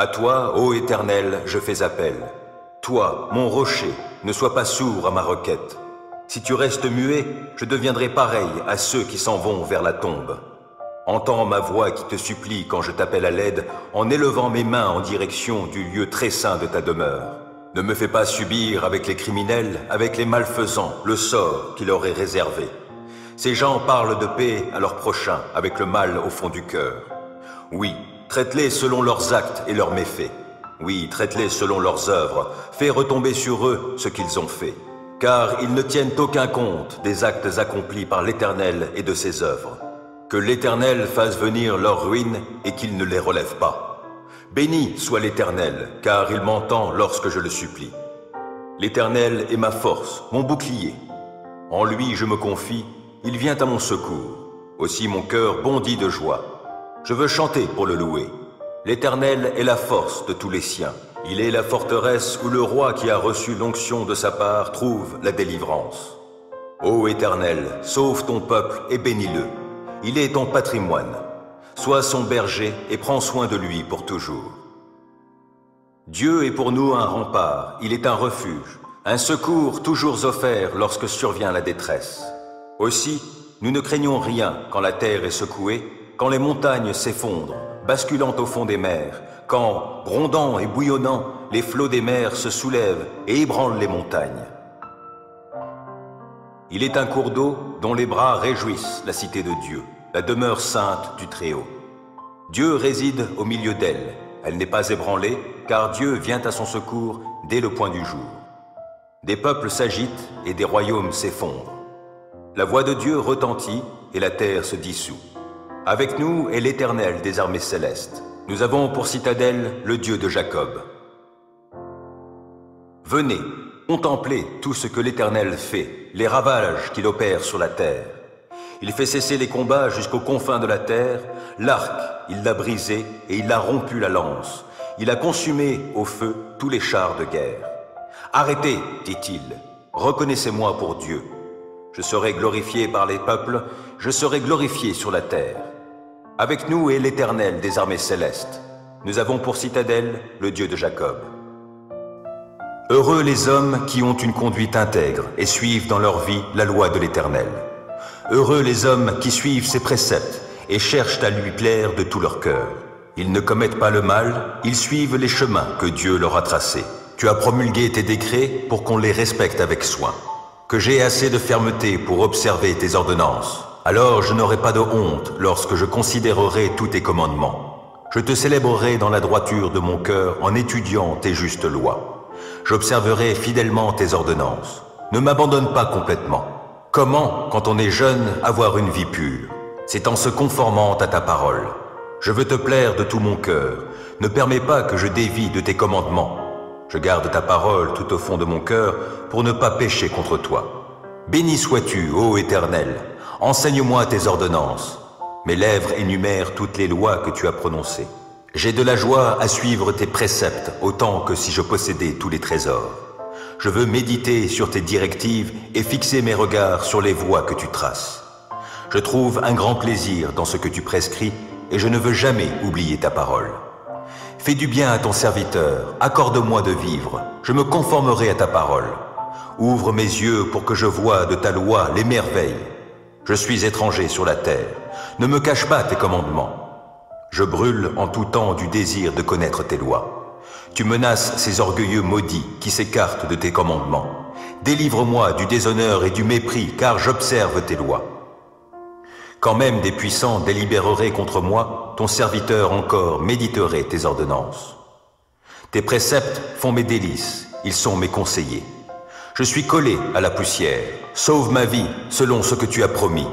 À toi, ô Éternel, je fais appel. Toi, mon rocher, ne sois pas sourd à ma requête. Si tu restes muet, je deviendrai pareil à ceux qui s'en vont vers la tombe. Entends ma voix qui te supplie quand je t'appelle à l'aide, en élevant mes mains en direction du lieu très saint de ta demeure. Ne me fais pas subir avec les criminels, avec les malfaisants, le sort qui leur est réservé. Ces gens parlent de paix à leurs prochains, avec le mal au fond du cœur. Oui, traite-les selon leurs actes et leurs méfaits. Oui, traite-les selon leurs œuvres. Fais retomber sur eux ce qu'ils ont fait. Car ils ne tiennent aucun compte des actes accomplis par l'Éternel et de ses œuvres. Que l'Éternel fasse venir leur ruine et qu'il ne les relève pas. Béni soit l'Éternel, car il m'entend lorsque je le supplie. L'Éternel est ma force, mon bouclier. En lui je me confie, il vient à mon secours. Aussi mon cœur bondit de joie. Je veux chanter pour le louer. L'Éternel est la force de tous les siens. Il est la forteresse où le roi qui a reçu l'onction de sa part trouve la délivrance. Ô Éternel, sauve ton peuple et bénis-le. Il est ton patrimoine. Sois son berger et prends soin de lui pour toujours. Dieu est pour nous un rempart, il est un refuge, un secours toujours offert lorsque survient la détresse. Aussi, nous ne craignons rien quand la terre est secouée, quand les montagnes s'effondrent, basculant au fond des mers, quand, grondant et bouillonnant, les flots des mers se soulèvent et ébranlent les montagnes. Il est un cours d'eau dont les bras réjouissent la cité de Dieu, la demeure sainte du Très-Haut. Dieu réside au milieu d'elle. Elle n'est pas ébranlée, car Dieu vient à son secours dès le point du jour. Des peuples s'agitent et des royaumes s'effondrent. La voix de Dieu retentit et la terre se dissout. Avec nous est l'Éternel des armées célestes. Nous avons pour citadelle le Dieu de Jacob. Venez, contemplez tout ce que l'Éternel fait, les ravages qu'il opère sur la terre. Il fait cesser les combats jusqu'aux confins de la terre. L'arc, il l'a brisé et il a rompu la lance. Il a consumé au feu tous les chars de guerre. Arrêtez, dit-il, reconnaissez-moi pour Dieu. Je serai glorifié par les peuples, je serai glorifié sur la terre. Avec nous est l'Éternel des armées célestes. Nous avons pour citadelle le Dieu de Jacob. Heureux les hommes qui ont une conduite intègre et suivent dans leur vie la loi de l'Éternel. Heureux les hommes qui suivent ses préceptes et cherchent à lui plaire de tout leur cœur. Ils ne commettent pas le mal, ils suivent les chemins que Dieu leur a tracés. Tu as promulgué tes décrets pour qu'on les respecte avec soin. Que j'ai assez de fermeté pour observer tes ordonnances. Alors je n'aurai pas de honte lorsque je considérerai tous tes commandements. Je te célébrerai dans la droiture de mon cœur en étudiant tes justes lois. J'observerai fidèlement tes ordonnances. Ne m'abandonne pas complètement. Comment, quand on est jeune, avoir une vie pure? C'est en se conformant à ta parole. Je veux te plaire de tout mon cœur. Ne permets pas que je dévie de tes commandements. Je garde ta parole tout au fond de mon cœur pour ne pas pécher contre toi. Béni sois-tu, ô Éternel. Enseigne-moi tes ordonnances. Mes lèvres énumèrent toutes les lois que tu as prononcées. J'ai de la joie à suivre tes préceptes autant que si je possédais tous les trésors. Je veux méditer sur tes directives et fixer mes regards sur les voies que tu traces. Je trouve un grand plaisir dans ce que tu prescris et je ne veux jamais oublier ta parole. Fais du bien à ton serviteur, accorde-moi de vivre, je me conformerai à ta parole. Ouvre mes yeux pour que je voie de ta loi les merveilles. Je suis étranger sur la terre, ne me cache pas tes commandements. Je brûle en tout temps du désir de connaître tes lois. Tu menaces ces orgueilleux maudits qui s'écartent de tes commandements. Délivre-moi du déshonneur et du mépris, car j'observe tes lois. Quand même des puissants délibéreraient contre moi, ton serviteur encore méditerait tes ordonnances. Tes préceptes font mes délices, ils sont mes conseillers. Je suis collé à la poussière, sauve ma vie selon ce que tu as promis.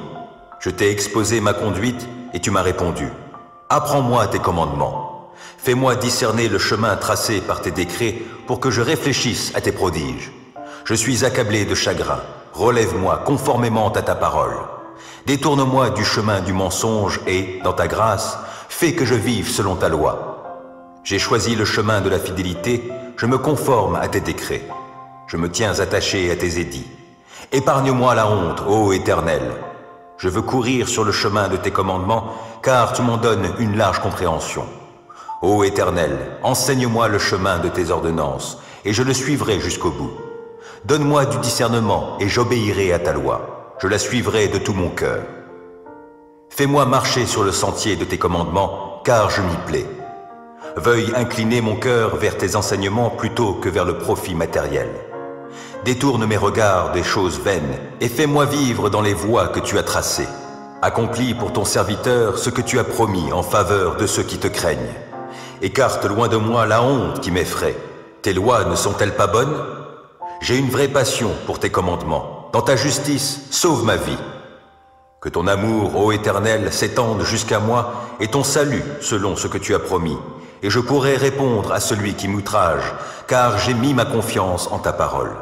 Je t'ai exposé ma conduite et tu m'as répondu. Apprends-moi tes commandements. Fais-moi discerner le chemin tracé par tes décrets pour que je réfléchisse à tes prodiges. Je suis accablé de chagrin. Relève-moi conformément à ta parole. Détourne-moi du chemin du mensonge et, dans ta grâce, fais que je vive selon ta loi. J'ai choisi le chemin de la fidélité, je me conforme à tes décrets. Je me tiens attaché à tes édits. Épargne-moi la honte, ô Éternel. Je veux courir sur le chemin de tes commandements, car tu m'en donnes une large compréhension. Ô Éternel, enseigne-moi le chemin de tes ordonnances, et je le suivrai jusqu'au bout. Donne-moi du discernement, et j'obéirai à ta loi. Je la suivrai de tout mon cœur. Fais-moi marcher sur le sentier de tes commandements, car je m'y plais. Veuille incliner mon cœur vers tes enseignements plutôt que vers le profit matériel. Détourne mes regards des choses vaines, et fais-moi vivre dans les voies que tu as tracées. Accomplis pour ton serviteur ce que tu as promis en faveur de ceux qui te craignent. Écarte loin de moi la honte qui m'effraie. Tes lois ne sont-elles pas bonnes? J'ai une vraie passion pour tes commandements. Dans ta justice, sauve ma vie. Que ton amour, ô Éternel, s'étende jusqu'à moi et ton salut selon ce que tu as promis. Et je pourrai répondre à celui qui m'outrage, car j'ai mis ma confiance en ta parole.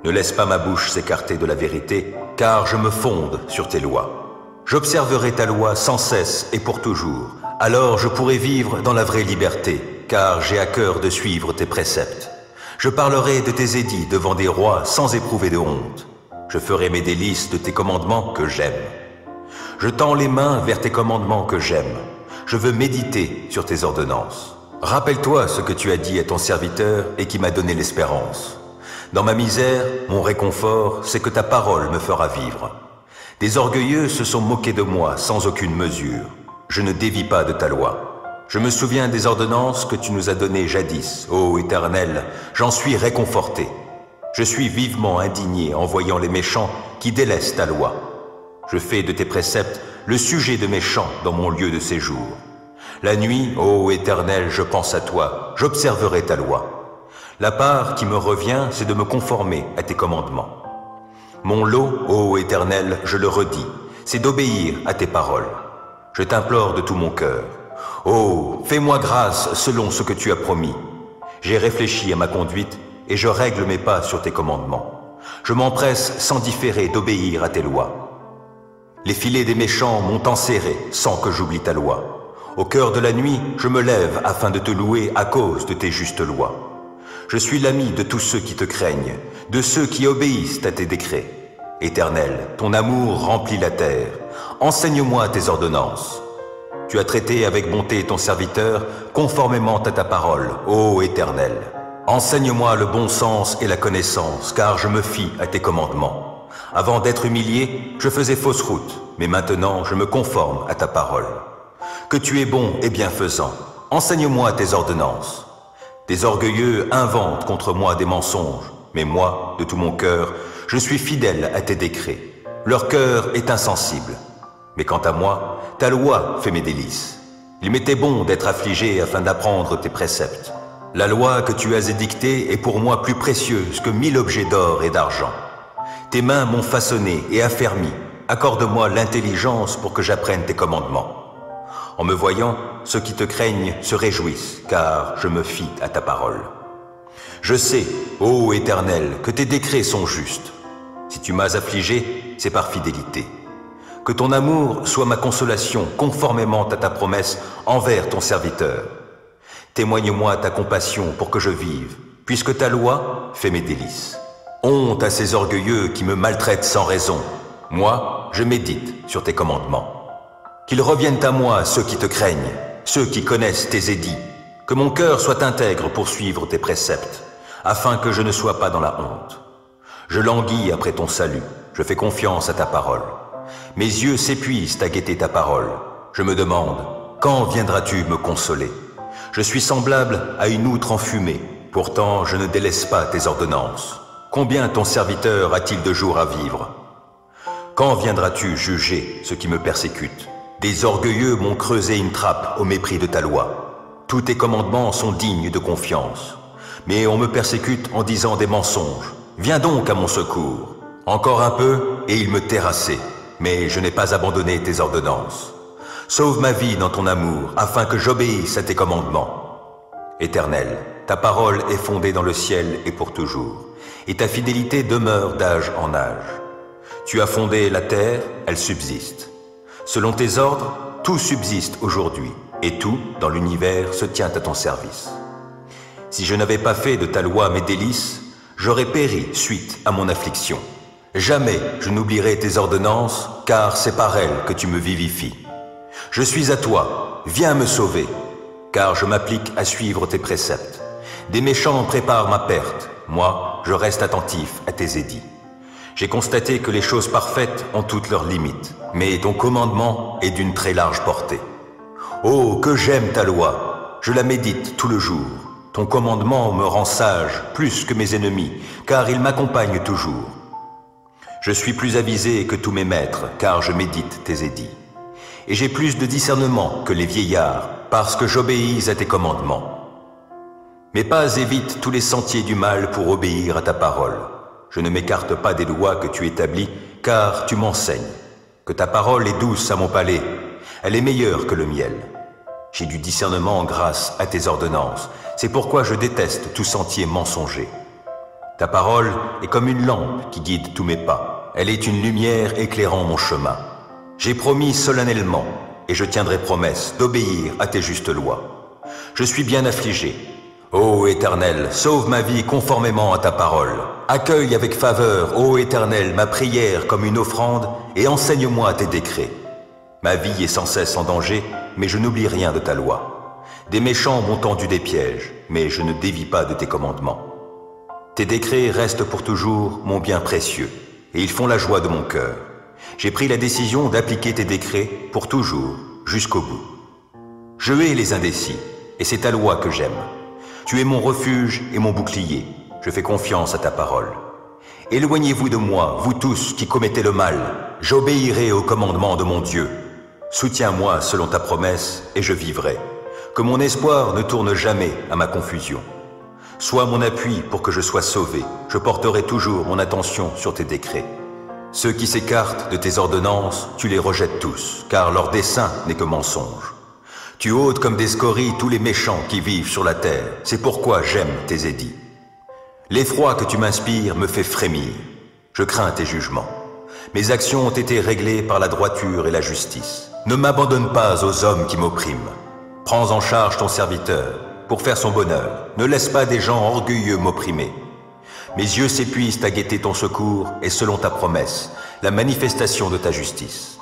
Ne laisse pas ma bouche s'écarter de la vérité, car je me fonde sur tes lois. J'observerai ta loi sans cesse et pour toujours. Alors je pourrai vivre dans la vraie liberté, car j'ai à cœur de suivre tes préceptes. Je parlerai de tes édits devant des rois sans éprouver de honte. Je ferai mes délices de tes commandements que j'aime. Je tends les mains vers tes commandements que j'aime. Je veux méditer sur tes ordonnances. Rappelle-toi ce que tu as dit à ton serviteur et qui m'a donné l'espérance. Dans ma misère, mon réconfort, c'est que ta parole me fera vivre. Des orgueilleux se sont moqués de moi sans aucune mesure. Je ne dévie pas de ta loi. Je me souviens des ordonnances que tu nous as données jadis, ô Éternel, j'en suis réconforté. Je suis vivement indigné en voyant les méchants qui délaissent ta loi. Je fais de tes préceptes le sujet de mes chants dans mon lieu de séjour. La nuit, ô Éternel, je pense à toi, j'observerai ta loi. La part qui me revient, c'est de me conformer à tes commandements. Mon lot, ô Éternel, je le redis, c'est d'obéir à tes paroles. Je t'implore de tout mon cœur. Oh, fais-moi grâce selon ce que tu as promis. J'ai réfléchi à ma conduite et je règle mes pas sur tes commandements. Je m'empresse sans différer d'obéir à tes lois. Les filets des méchants m'ont enserré sans que j'oublie ta loi. Au cœur de la nuit, je me lève afin de te louer à cause de tes justes lois. Je suis l'ami de tous ceux qui te craignent, de ceux qui obéissent à tes décrets. Éternel, ton amour remplit la terre. Enseigne-moi tes ordonnances. Tu as traité avec bonté ton serviteur, conformément à ta parole, ô Éternel. Enseigne-moi le bon sens et la connaissance, car je me fie à tes commandements. Avant d'être humilié, je faisais fausse route, mais maintenant je me conforme à ta parole. Que tu es bon et bienfaisant, enseigne-moi tes ordonnances. Des orgueilleux inventent contre moi des mensonges, mais moi, de tout mon cœur, je suis fidèle à tes décrets. Leur cœur est insensible. Mais quant à moi, ta loi fait mes délices. Il m'était bon d'être affligé afin d'apprendre tes préceptes. La loi que tu as édictée est pour moi plus précieuse que 1000 objets d'or et d'argent. Tes mains m'ont façonné et affermi. Accorde-moi l'intelligence pour que j'apprenne tes commandements. En me voyant, ceux qui te craignent se réjouissent, car je me fie à ta parole. Je sais, ô Éternel, que tes décrets sont justes. Si tu m'as affligé, c'est par fidélité. Que ton amour soit ma consolation conformément à ta promesse envers ton serviteur. Témoigne-moi ta compassion pour que je vive, puisque ta loi fait mes délices. Honte à ces orgueilleux qui me maltraitent sans raison. Moi, je médite sur tes commandements. Qu'ils reviennent à moi ceux qui te craignent, ceux qui connaissent tes édits. Que mon cœur soit intègre pour suivre tes préceptes, afin que je ne sois pas dans la honte. Je languis après ton salut, je fais confiance à ta parole. Mes yeux s'épuisent à guetter ta parole. Je me demande, quand viendras-tu me consoler? Je suis semblable à une outre enfumée, pourtant je ne délaisse pas tes ordonnances. Combien ton serviteur a-t-il de jours à vivre? Quand viendras-tu juger ceux qui me persécutent? Des orgueilleux m'ont creusé une trappe au mépris de ta loi. Tous tes commandements sont dignes de confiance. Mais on me persécute en disant des mensonges. Viens donc à mon secours. Encore un peu et il me terrassait. Mais je n'ai pas abandonné tes ordonnances. Sauve ma vie dans ton amour, afin que j'obéisse à tes commandements. Éternel, ta parole est fondée dans le ciel et pour toujours, et ta fidélité demeure d'âge en âge. Tu as fondé la terre, elle subsiste. Selon tes ordres, tout subsiste aujourd'hui, et tout, dans l'univers, se tient à ton service. Si je n'avais pas fait de ta loi mes délices, j'aurais péri suite à mon affliction. Jamais je n'oublierai tes ordonnances, car c'est par elles que tu me vivifies. Je suis à toi, viens me sauver. car je m'applique à suivre tes préceptes. Des méchants préparent ma perte, moi, je reste attentif à tes édits. J'ai constaté que les choses parfaites ont toutes leurs limites, mais ton commandement est d'une très large portée. Oh, que j'aime ta loi, je la médite tout le jour. Ton commandement me rend sage plus que mes ennemis, car il m'accompagne toujours. Je suis plus avisé que tous mes maîtres, car je médite tes édits. Et j'ai plus de discernement que les vieillards, parce que j'obéis à tes commandements. Mes pas évitent tous les sentiers du mal pour obéir à ta parole. Je ne m'écarte pas des lois que tu établis, car tu m'enseignes. Que ta parole est douce à mon palais, elle est meilleure que le miel. J'ai du discernement grâce à tes ordonnances, c'est pourquoi je déteste tout sentier mensonger. Ta parole est comme une lampe qui guide tous mes pas, elle est une lumière éclairant mon chemin. J'ai promis solennellement, et je tiendrai promesse, d'obéir à tes justes lois. Je suis bien affligé. Ô Éternel, sauve ma vie conformément à ta parole. Accueille avec faveur, ô Éternel, ma prière comme une offrande, et enseigne-moi tes décrets. Ma vie est sans cesse en danger, mais je n'oublie rien de ta loi. Des méchants m'ont tendu des pièges, mais je ne dévie pas de tes commandements. Tes décrets restent pour toujours mon bien précieux, et ils font la joie de mon cœur. J'ai pris la décision d'appliquer tes décrets pour toujours, jusqu'au bout. Je hais les indécis, et c'est ta loi que j'aime. Tu es mon refuge et mon bouclier, je fais confiance à ta parole. Éloignez-vous de moi, vous tous qui commettez le mal, j'obéirai au commandement de mon Dieu. Soutiens-moi selon ta promesse, et je vivrai. Que mon espoir ne tourne jamais à ma confusion. Sois mon appui pour que je sois sauvé, je porterai toujours mon attention sur tes décrets. Ceux qui s'écartent de tes ordonnances, tu les rejettes tous, car leur dessein n'est que mensonge. Tu ôtes comme des scories tous les méchants qui vivent sur la terre, c'est pourquoi j'aime tes édits. L'effroi que tu m'inspires me fait frémir, je crains tes jugements. Mes actions ont été réglées par la droiture et la justice. Ne m'abandonne pas aux hommes qui m'oppriment. Prends en charge ton serviteur, pour faire son bonheur, ne laisse pas des gens orgueilleux m'opprimer. Mes yeux s'épuisent à guetter ton secours et selon ta promesse, la manifestation de ta justice.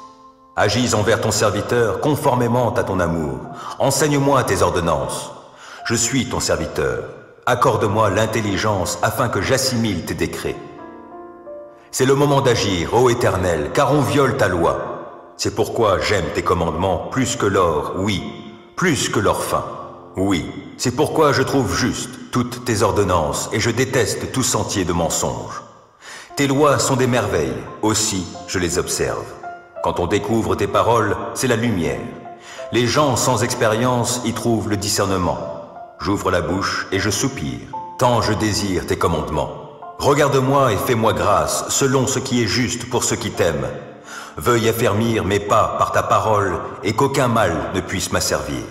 Agis envers ton serviteur conformément à ton amour. Enseigne-moi tes ordonnances. Je suis ton serviteur. Accorde-moi l'intelligence afin que j'assimile tes décrets. C'est le moment d'agir, ô Éternel, car on viole ta loi. C'est pourquoi j'aime tes commandements plus que l'or, oui, plus que l'or fin. Oui, c'est pourquoi je trouve juste toutes tes ordonnances et je déteste tout sentier de mensonge. Tes lois sont des merveilles, aussi je les observe. Quand on découvre tes paroles, c'est la lumière. Les gens sans expérience y trouvent le discernement. J'ouvre la bouche et je soupire, tant je désire tes commandements. Regarde-moi et fais-moi grâce, selon ce qui est juste pour ceux qui t'aiment. Veuille affermir mes pas par ta parole et qu'aucun mal ne puisse m'asservir.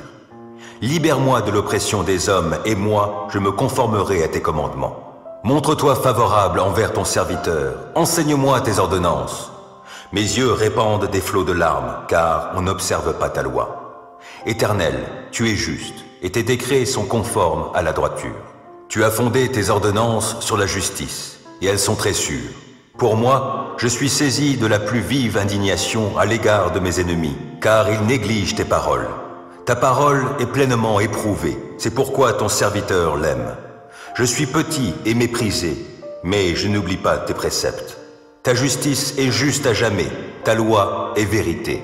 Libère-moi de l'oppression des hommes et moi, je me conformerai à tes commandements. Montre-toi favorable envers ton serviteur, enseigne-moi tes ordonnances. Mes yeux répandent des flots de larmes, car on n'observe pas ta loi. Éternel, tu es juste, et tes décrets sont conformes à la droiture. Tu as fondé tes ordonnances sur la justice, et elles sont très sûres. Pour moi, je suis saisi de la plus vive indignation à l'égard de mes ennemis, car ils négligent tes paroles. Ta parole est pleinement éprouvée, c'est pourquoi ton serviteur l'aime. Je suis petit et méprisé, mais je n'oublie pas tes préceptes. Ta justice est juste à jamais, ta loi est vérité.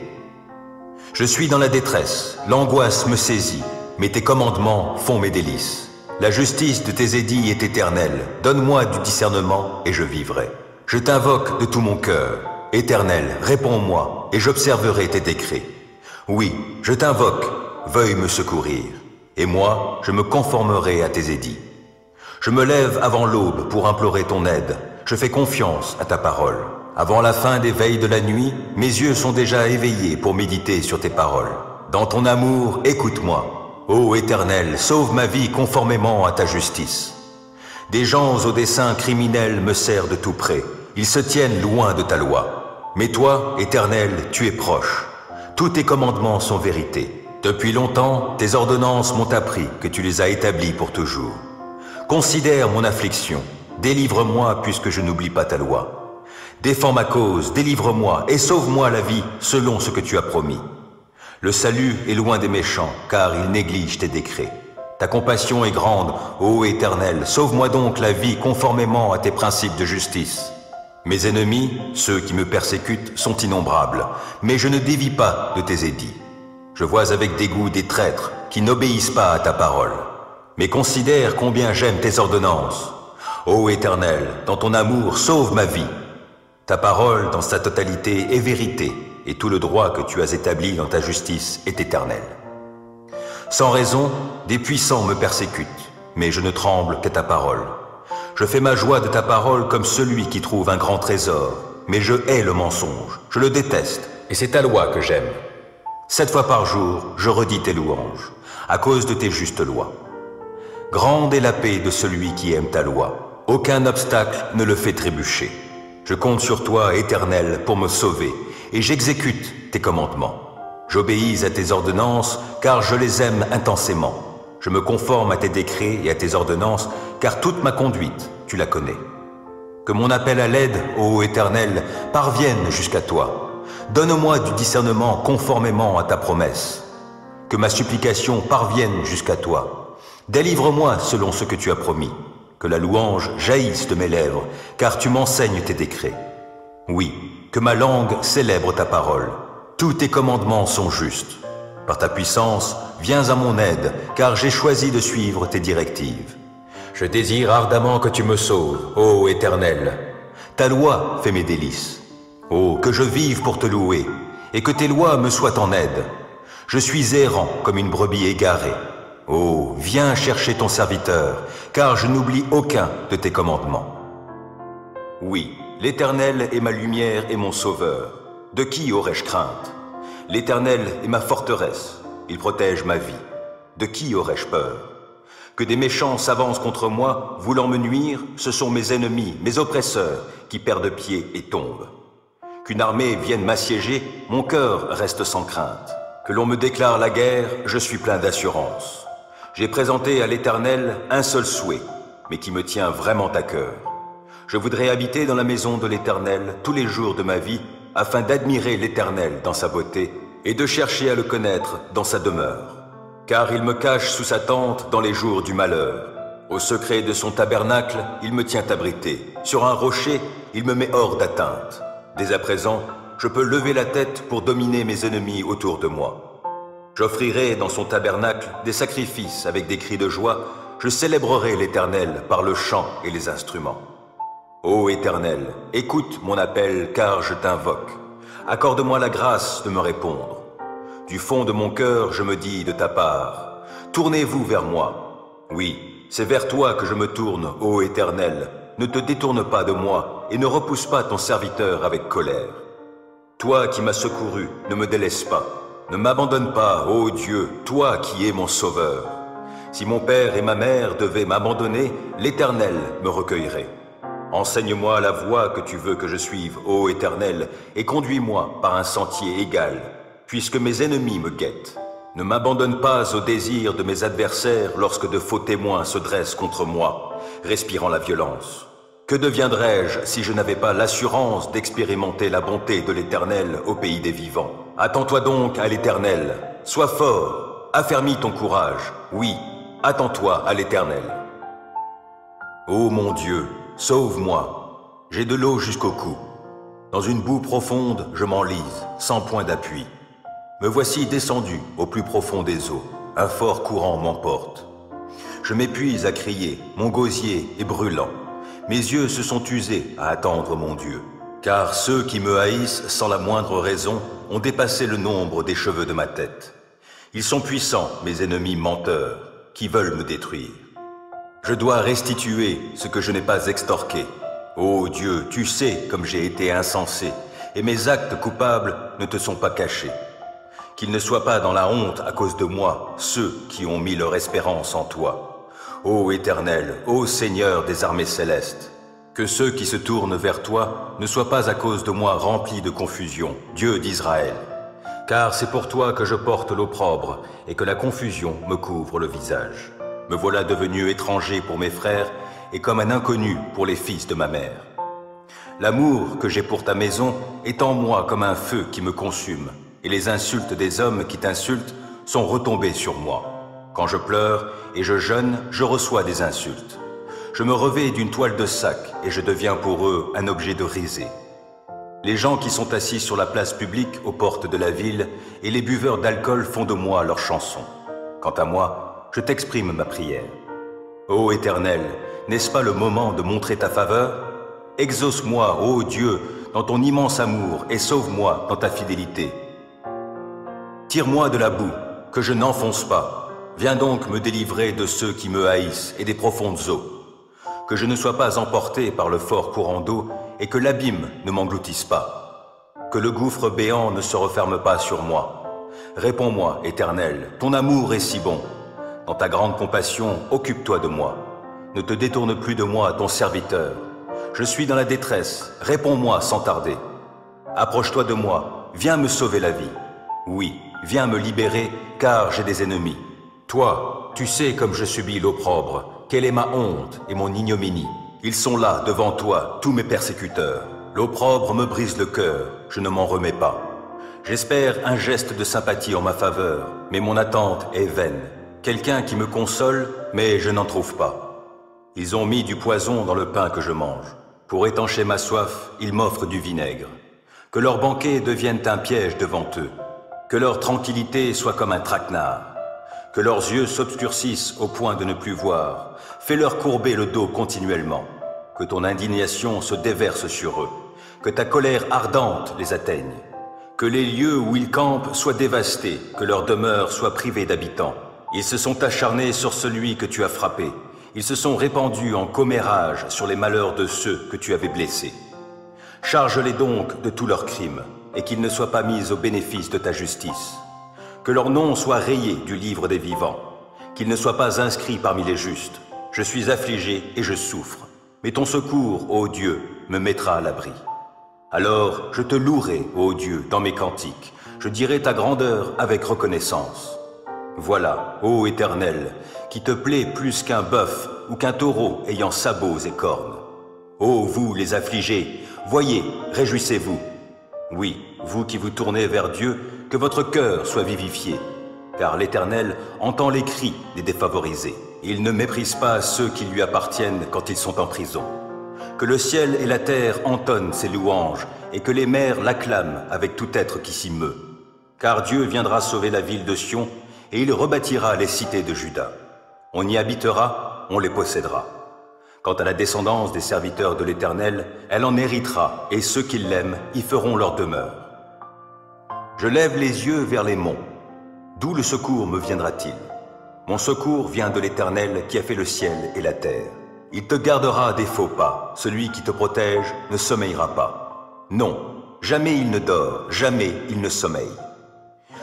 Je suis dans la détresse, l'angoisse me saisit, mais tes commandements font mes délices. La justice de tes édits est éternelle, donne-moi du discernement et je vivrai. Je t'invoque de tout mon cœur, Éternel, réponds-moi et j'observerai tes décrets. Oui, je t'invoque, veuille me secourir, et moi, je me conformerai à tes édits. Je me lève avant l'aube pour implorer ton aide. Je fais confiance à ta parole. Avant la fin des veilles de la nuit, mes yeux sont déjà éveillés pour méditer sur tes paroles. Dans ton amour, écoute-moi. Ô Éternel, sauve ma vie conformément à ta justice. Des gens au dessein criminel me serrent de tout près. Ils se tiennent loin de ta loi. Mais toi, Éternel, tu es proche. Tous tes commandements sont vérité. Depuis longtemps, tes ordonnances m'ont appris que tu les as établies pour toujours. Considère mon affliction. Délivre-moi puisque je n'oublie pas ta loi. Défends ma cause, délivre-moi et sauve-moi la vie selon ce que tu as promis. Le salut est loin des méchants, car ils négligent tes décrets. Ta compassion est grande, ô Éternel, sauve-moi donc la vie conformément à tes principes de justice. Mes ennemis, ceux qui me persécutent, sont innombrables, mais je ne dévie pas de tes édits. Je vois avec dégoût des traîtres qui n'obéissent pas à ta parole. Mais considère combien j'aime tes ordonnances. Ô Éternel, dans ton amour, sauve ma vie. Ta parole, dans sa totalité, est vérité, et tout le droit que tu as établi dans ta justice est éternel. Sans raison, des puissants me persécutent, mais je ne tremble qu'à ta parole. Je fais ma joie de ta parole comme celui qui trouve un grand trésor, mais je hais le mensonge, je le déteste, et c'est ta loi que j'aime. 7 fois par jour, je redis tes louanges, à cause de tes justes lois. Grande est la paix de celui qui aime ta loi, aucun obstacle ne le fait trébucher. Je compte sur toi, Éternel, pour me sauver, et j'exécute tes commandements. J'obéis à tes ordonnances, car je les aime intensément. Je me conforme à tes décrets et à tes ordonnances, car toute ma conduite, tu la connais. Que mon appel à l'aide, ô Éternel, parvienne jusqu'à toi. Donne-moi du discernement conformément à ta promesse. Que ma supplication parvienne jusqu'à toi. Délivre-moi selon ce que tu as promis. Que la louange jaillisse de mes lèvres, car tu m'enseignes tes décrets. Oui, que ma langue célèbre ta parole. Tous tes commandements sont justes. Par ta puissance, viens à mon aide, car j'ai choisi de suivre tes directives. Je désire ardemment que tu me sauves, ô Éternel. Ta loi fait mes délices. Oh, que je vive pour te louer, et que tes lois me soient en aide. Je suis errant comme une brebis égarée. Oh, viens chercher ton serviteur, car je n'oublie aucun de tes commandements. Oui, l'Éternel est ma lumière et mon sauveur. De qui aurais-je crainte? L'Éternel est ma forteresse, il protège ma vie. De qui aurais-je peur? Que des méchants s'avancent contre moi, voulant me nuire, ce sont mes ennemis, mes oppresseurs, qui perdent pied et tombent. Qu'une armée vienne m'assiéger, mon cœur reste sans crainte. Que l'on me déclare la guerre, je suis plein d'assurance. J'ai présenté à l'Éternel un seul souhait, mais qui me tient vraiment à cœur. Je voudrais habiter dans la maison de l'Éternel tous les jours de ma vie, afin d'admirer l'Éternel dans sa beauté et de chercher à le connaître dans sa demeure. Car il me cache sous sa tente dans les jours du malheur. Au secret de son tabernacle, il me tient abrité. Sur un rocher, il me met hors d'atteinte. Dès à présent, je peux lever la tête pour dominer mes ennemis autour de moi. J'offrirai dans son tabernacle des sacrifices avec des cris de joie. Je célébrerai l'Éternel par le chant et les instruments. Ô Éternel, écoute mon appel car je t'invoque. Accorde-moi la grâce de me répondre. Du fond de mon cœur, je me dis de ta part, tournez-vous vers moi. Oui, c'est vers toi que je me tourne, ô Éternel. Ne te détourne pas de moi et ne repousse pas ton serviteur avec colère. Toi qui m'as secouru, ne me délaisse pas. Ne m'abandonne pas, ô Dieu, toi qui es mon sauveur. Si mon père et ma mère devaient m'abandonner, l'Éternel me recueillerait. Enseigne-moi la voie que tu veux que je suive, ô Éternel, et conduis-moi par un sentier égal, puisque mes ennemis me guettent. Ne m'abandonne pas au désir de mes adversaires lorsque de faux témoins se dressent contre moi, respirant la violence. Que deviendrais-je si je n'avais pas l'assurance d'expérimenter la bonté de l'Éternel au pays des vivants? Attends-toi donc à l'Éternel, sois fort, affermis ton courage, oui, attends-toi à l'Éternel. Ô mon Dieu, sauve-moi, j'ai de l'eau jusqu'au cou. Dans une boue profonde, je m'enlise, sans point d'appui. Me voici descendu au plus profond des eaux, un fort courant m'emporte. Je m'épuise à crier, mon gosier est brûlant. Mes yeux se sont usés à attendre mon Dieu. Car ceux qui me haïssent sans la moindre raison ont dépassé le nombre des cheveux de ma tête. Ils sont puissants, mes ennemis menteurs, qui veulent me détruire. Je dois restituer ce que je n'ai pas extorqué. Ô Dieu, tu sais comme j'ai été insensé, et mes actes coupables ne te sont pas cachés. Qu'ils ne soient pas dans la honte à cause de moi, ceux qui ont mis leur espérance en toi. Ô Éternel, ô Seigneur des armées célestes, que ceux qui se tournent vers toi ne soient pas à cause de moi remplis de confusion, Dieu d'Israël. Car c'est pour toi que je porte l'opprobre et que la confusion me couvre le visage. Me voilà devenu étranger pour mes frères et comme un inconnu pour les fils de ma mère. L'amour que j'ai pour ta maison est en moi comme un feu qui me consume. et les insultes des hommes qui t'insultent sont retombées sur moi. Quand je pleure et je jeûne, je reçois des insultes. Je me revêts d'une toile de sac et je deviens pour eux un objet de risée. Les gens qui sont assis sur la place publique aux portes de la ville et les buveurs d'alcool font de moi leur chanson. Quant à moi, je t'exprime ma prière. Ô Éternel, n'est-ce pas le moment de montrer ta faveur? Exauce-moi, ô Dieu, dans ton immense amour et sauve-moi dans ta fidélité. Tire-moi de la boue, que je n'enfonce pas. Viens donc me délivrer de ceux qui me haïssent et des profondes eaux. Que je ne sois pas emporté par le fort courant d'eau et que l'abîme ne m'engloutisse pas. Que le gouffre béant ne se referme pas sur moi. Réponds-moi, Éternel, ton amour est si bon. Dans ta grande compassion, occupe-toi de moi. Ne te détourne plus de moi, ton serviteur. Je suis dans la détresse, réponds-moi sans tarder. Approche-toi de moi, viens me sauver la vie. Oui, viens me libérer, car j'ai des ennemis. Toi, tu sais comme je subis l'opprobre. Quelle est ma honte et mon ignominie? Ils sont là, devant toi, tous mes persécuteurs. L'opprobre me brise le cœur, je ne m'en remets pas. J'espère un geste de sympathie en ma faveur, mais mon attente est vaine. Quelqu'un qui me console, mais je n'en trouve pas. Ils ont mis du poison dans le pain que je mange. Pour étancher ma soif, ils m'offrent du vinaigre. Que leur banquet devienne un piège devant eux. Que leur tranquillité soit comme un traquenard. Que leurs yeux s'obscurcissent au point de ne plus voir. Fais-leur courber le dos continuellement. Que ton indignation se déverse sur eux. Que ta colère ardente les atteigne. Que les lieux où ils campent soient dévastés. Que leur demeure soit privée d'habitants. Ils se sont acharnés sur celui que tu as frappé. Ils se sont répandus en commérage sur les malheurs de ceux que tu avais blessés. Charge-les donc de tous leurs crimes, et qu'ils ne soient pas mis au bénéfice de ta justice. Que leur nom soit rayé du livre des vivants, qu'ils ne soient pas inscrits parmi les justes. Je suis affligé et je souffre, mais ton secours, ô Dieu, me mettra à l'abri. Alors je te louerai, ô Dieu, dans mes cantiques, je dirai ta grandeur avec reconnaissance. Voilà, ô Éternel, qui te plaît plus qu'un bœuf ou qu'un taureau ayant sabots et cornes. Ô vous les affligés, voyez, réjouissez-vous. Oui, vous qui vous tournez vers Dieu, que votre cœur soit vivifié, car l'Éternel entend les cris des défavorisés. Il ne méprise pas ceux qui lui appartiennent quand ils sont en prison. Que le ciel et la terre entonnent ses louanges, et que les mers l'acclament avec tout être qui s'y meut. Car Dieu viendra sauver la ville de Sion, et il rebâtira les cités de Juda. On y habitera, on les possédera. Quant à la descendance des serviteurs de l'Éternel, elle en héritera, et ceux qui l'aiment y feront leur demeure. Je lève les yeux vers les monts. D'où le secours me viendra-t-il? Mon secours vient de l'Éternel qui a fait le ciel et la terre. Il te gardera des faux pas. Celui qui te protège ne sommeillera pas. Non, jamais il ne dort, jamais il ne sommeille.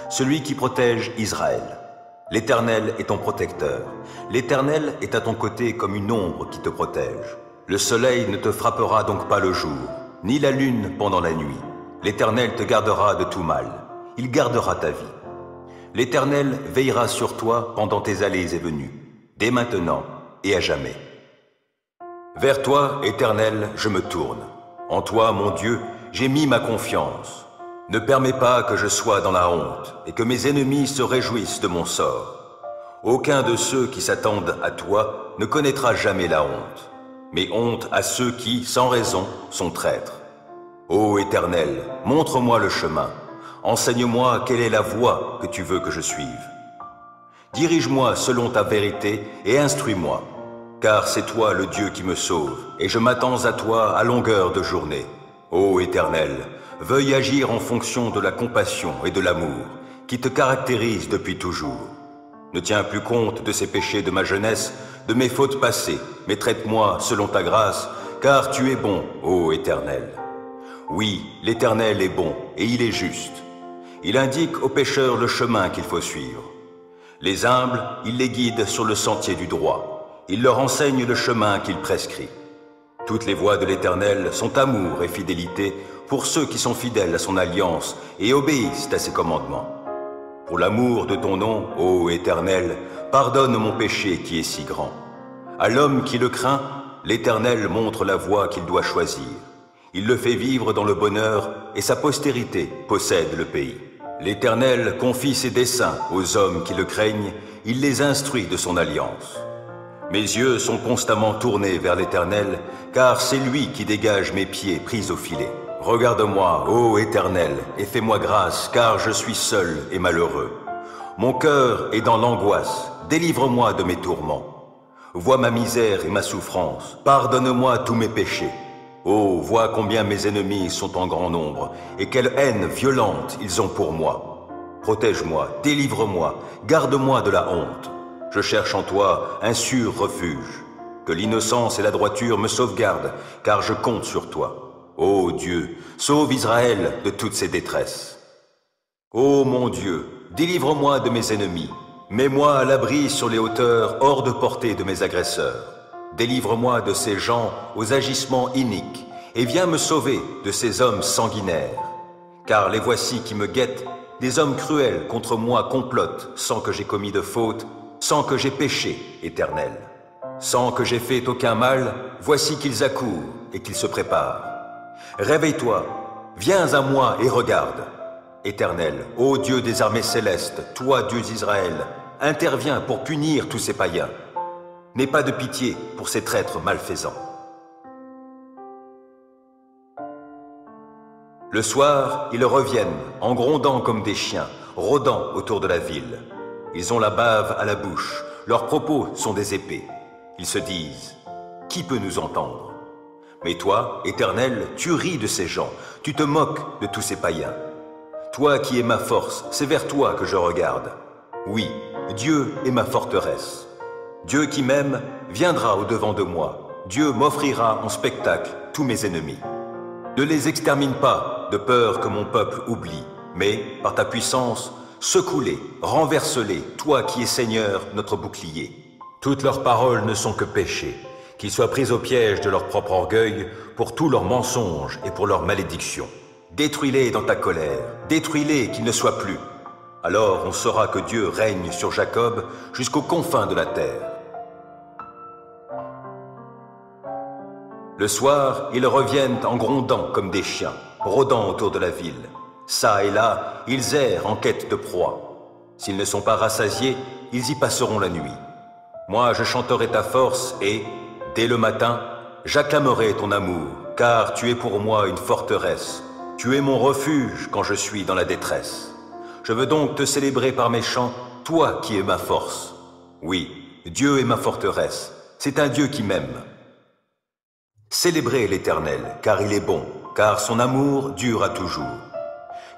Celui qui protège Israël. L'Éternel est ton protecteur. L'Éternel est à ton côté comme une ombre qui te protège. Le soleil ne te frappera donc pas le jour, ni la lune pendant la nuit. L'Éternel te gardera de tout mal. Il gardera ta vie. L'Éternel veillera sur toi pendant tes allées et venues, dès maintenant et à jamais. Vers toi, Éternel, je me tourne. En toi, mon Dieu, j'ai mis ma confiance. Ne permets pas que je sois dans la honte et que mes ennemis se réjouissent de mon sort. Aucun de ceux qui s'attendent à toi ne connaîtra jamais la honte, mais honte à ceux qui, sans raison, sont traîtres. Ô Éternel, montre-moi le chemin. Enseigne-moi quelle est la voie que tu veux que je suive. Dirige-moi selon ta vérité et instruis-moi, car c'est toi le Dieu qui me sauve, et je m'attends à toi à longueur de journée. Ô Éternel, veuille agir en fonction de la compassion et de l'amour qui te caractérisent depuis toujours. Ne tiens plus compte de ces péchés de ma jeunesse, de mes fautes passées, mais traite-moi selon ta grâce, car tu es bon, ô Éternel. Oui, l'Éternel est bon et il est juste. Il indique aux pécheurs le chemin qu'il faut suivre. Les humbles, il les guide sur le sentier du droit. Il leur enseigne le chemin qu'il prescrit. Toutes les voies de l'Éternel sont amour et fidélité pour ceux qui sont fidèles à son alliance et obéissent à ses commandements. Pour l'amour de ton nom, ô Éternel, pardonne mon péché qui est si grand. À l'homme qui le craint, l'Éternel montre la voie qu'il doit choisir. Il le fait vivre dans le bonheur et sa postérité possède le pays. L'Éternel confie ses desseins aux hommes qui le craignent, il les instruit de son alliance. Mes yeux sont constamment tournés vers l'Éternel, car c'est lui qui dégage mes pieds pris au filet. Regarde-moi, ô Éternel, et fais-moi grâce, car je suis seul et malheureux. Mon cœur est dans l'angoisse, délivre-moi de mes tourments. Vois ma misère et ma souffrance, pardonne-moi tous mes péchés. Oh, vois combien mes ennemis sont en grand nombre, et quelle haine violente ils ont pour moi. Protège-moi, délivre-moi, garde-moi de la honte. Je cherche en toi un sûr refuge. Que l'innocence et la droiture me sauvegardent, car je compte sur toi. Ô Dieu, sauve Israël de toutes ses détresses. Ô mon Dieu, délivre-moi de mes ennemis. Mets-moi à l'abri sur les hauteurs, hors de portée de mes agresseurs. Délivre-moi de ces gens aux agissements iniques, et viens me sauver de ces hommes sanguinaires. Car les voici qui me guettent, des hommes cruels contre moi complotent, sans que j'ai commis de faute, sans que j'ai péché, Éternel. Sans que j'ai fait aucun mal, voici qu'ils accourent et qu'ils se préparent. Réveille-toi, viens à moi et regarde. Éternel, ô Dieu des armées célestes, toi Dieu d'Israël, interviens pour punir tous ces païens. N'aie pas de pitié pour ces traîtres malfaisants. Le soir, ils reviennent, en grondant comme des chiens, rôdant autour de la ville. Ils ont la bave à la bouche, leurs propos sont des épées. Ils se disent, « Qui peut nous entendre ?» Mais toi, Éternel, tu ris de ces gens, tu te moques de tous ces païens. Toi qui es ma force, c'est vers toi que je regarde. Oui, Dieu est ma forteresse. Dieu qui m'aime viendra au-devant de moi. Dieu m'offrira en spectacle tous mes ennemis. Ne les extermine pas, de peur que mon peuple oublie, mais, par ta puissance, secoue-les, renverse-les, toi qui es Seigneur, notre bouclier. Toutes leurs paroles ne sont que péchés, qu'ils soient pris au piège de leur propre orgueil, pour tous leurs mensonges et pour leurs malédictions. Détruis-les dans ta colère, détruis-les qu'ils ne soient plus. Alors on saura que Dieu règne sur Jacob jusqu'aux confins de la terre. Le soir, ils reviennent en grondant comme des chiens, rôdant autour de la ville. Ça et là, ils errent en quête de proie. S'ils ne sont pas rassasiés, ils y passeront la nuit. Moi, je chanterai ta force et, dès le matin, j'acclamerai ton amour, car tu es pour moi une forteresse. Tu es mon refuge quand je suis dans la détresse. Je veux donc te célébrer par mes chants, toi qui es ma force. Oui, Dieu est ma forteresse, c'est un Dieu qui m'aime. Célébrez l'Éternel, car il est bon, car son amour dure à toujours.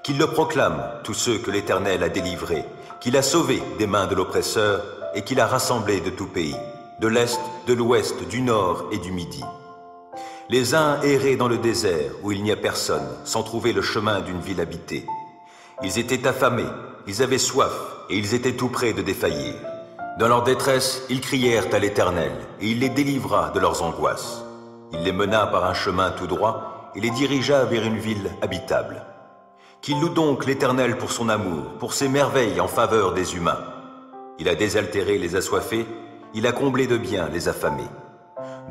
Qu'il le proclame, tous ceux que l'Éternel a délivrés, qu'il a sauvés des mains de l'oppresseur et qu'il a rassemblés de tout pays, de l'Est, de l'Ouest, du Nord et du Midi. Les uns erraient dans le désert où il n'y a personne, sans trouver le chemin d'une ville habitée. Ils étaient affamés, ils avaient soif et ils étaient tout près de défaillir. Dans leur détresse, ils crièrent à l'Éternel et il les délivra de leurs angoisses. Il les mena par un chemin tout droit et les dirigea vers une ville habitable. Qu'il loue donc l'Éternel pour son amour, pour ses merveilles en faveur des humains. Il a désaltéré les assoiffés, il a comblé de biens les affamés.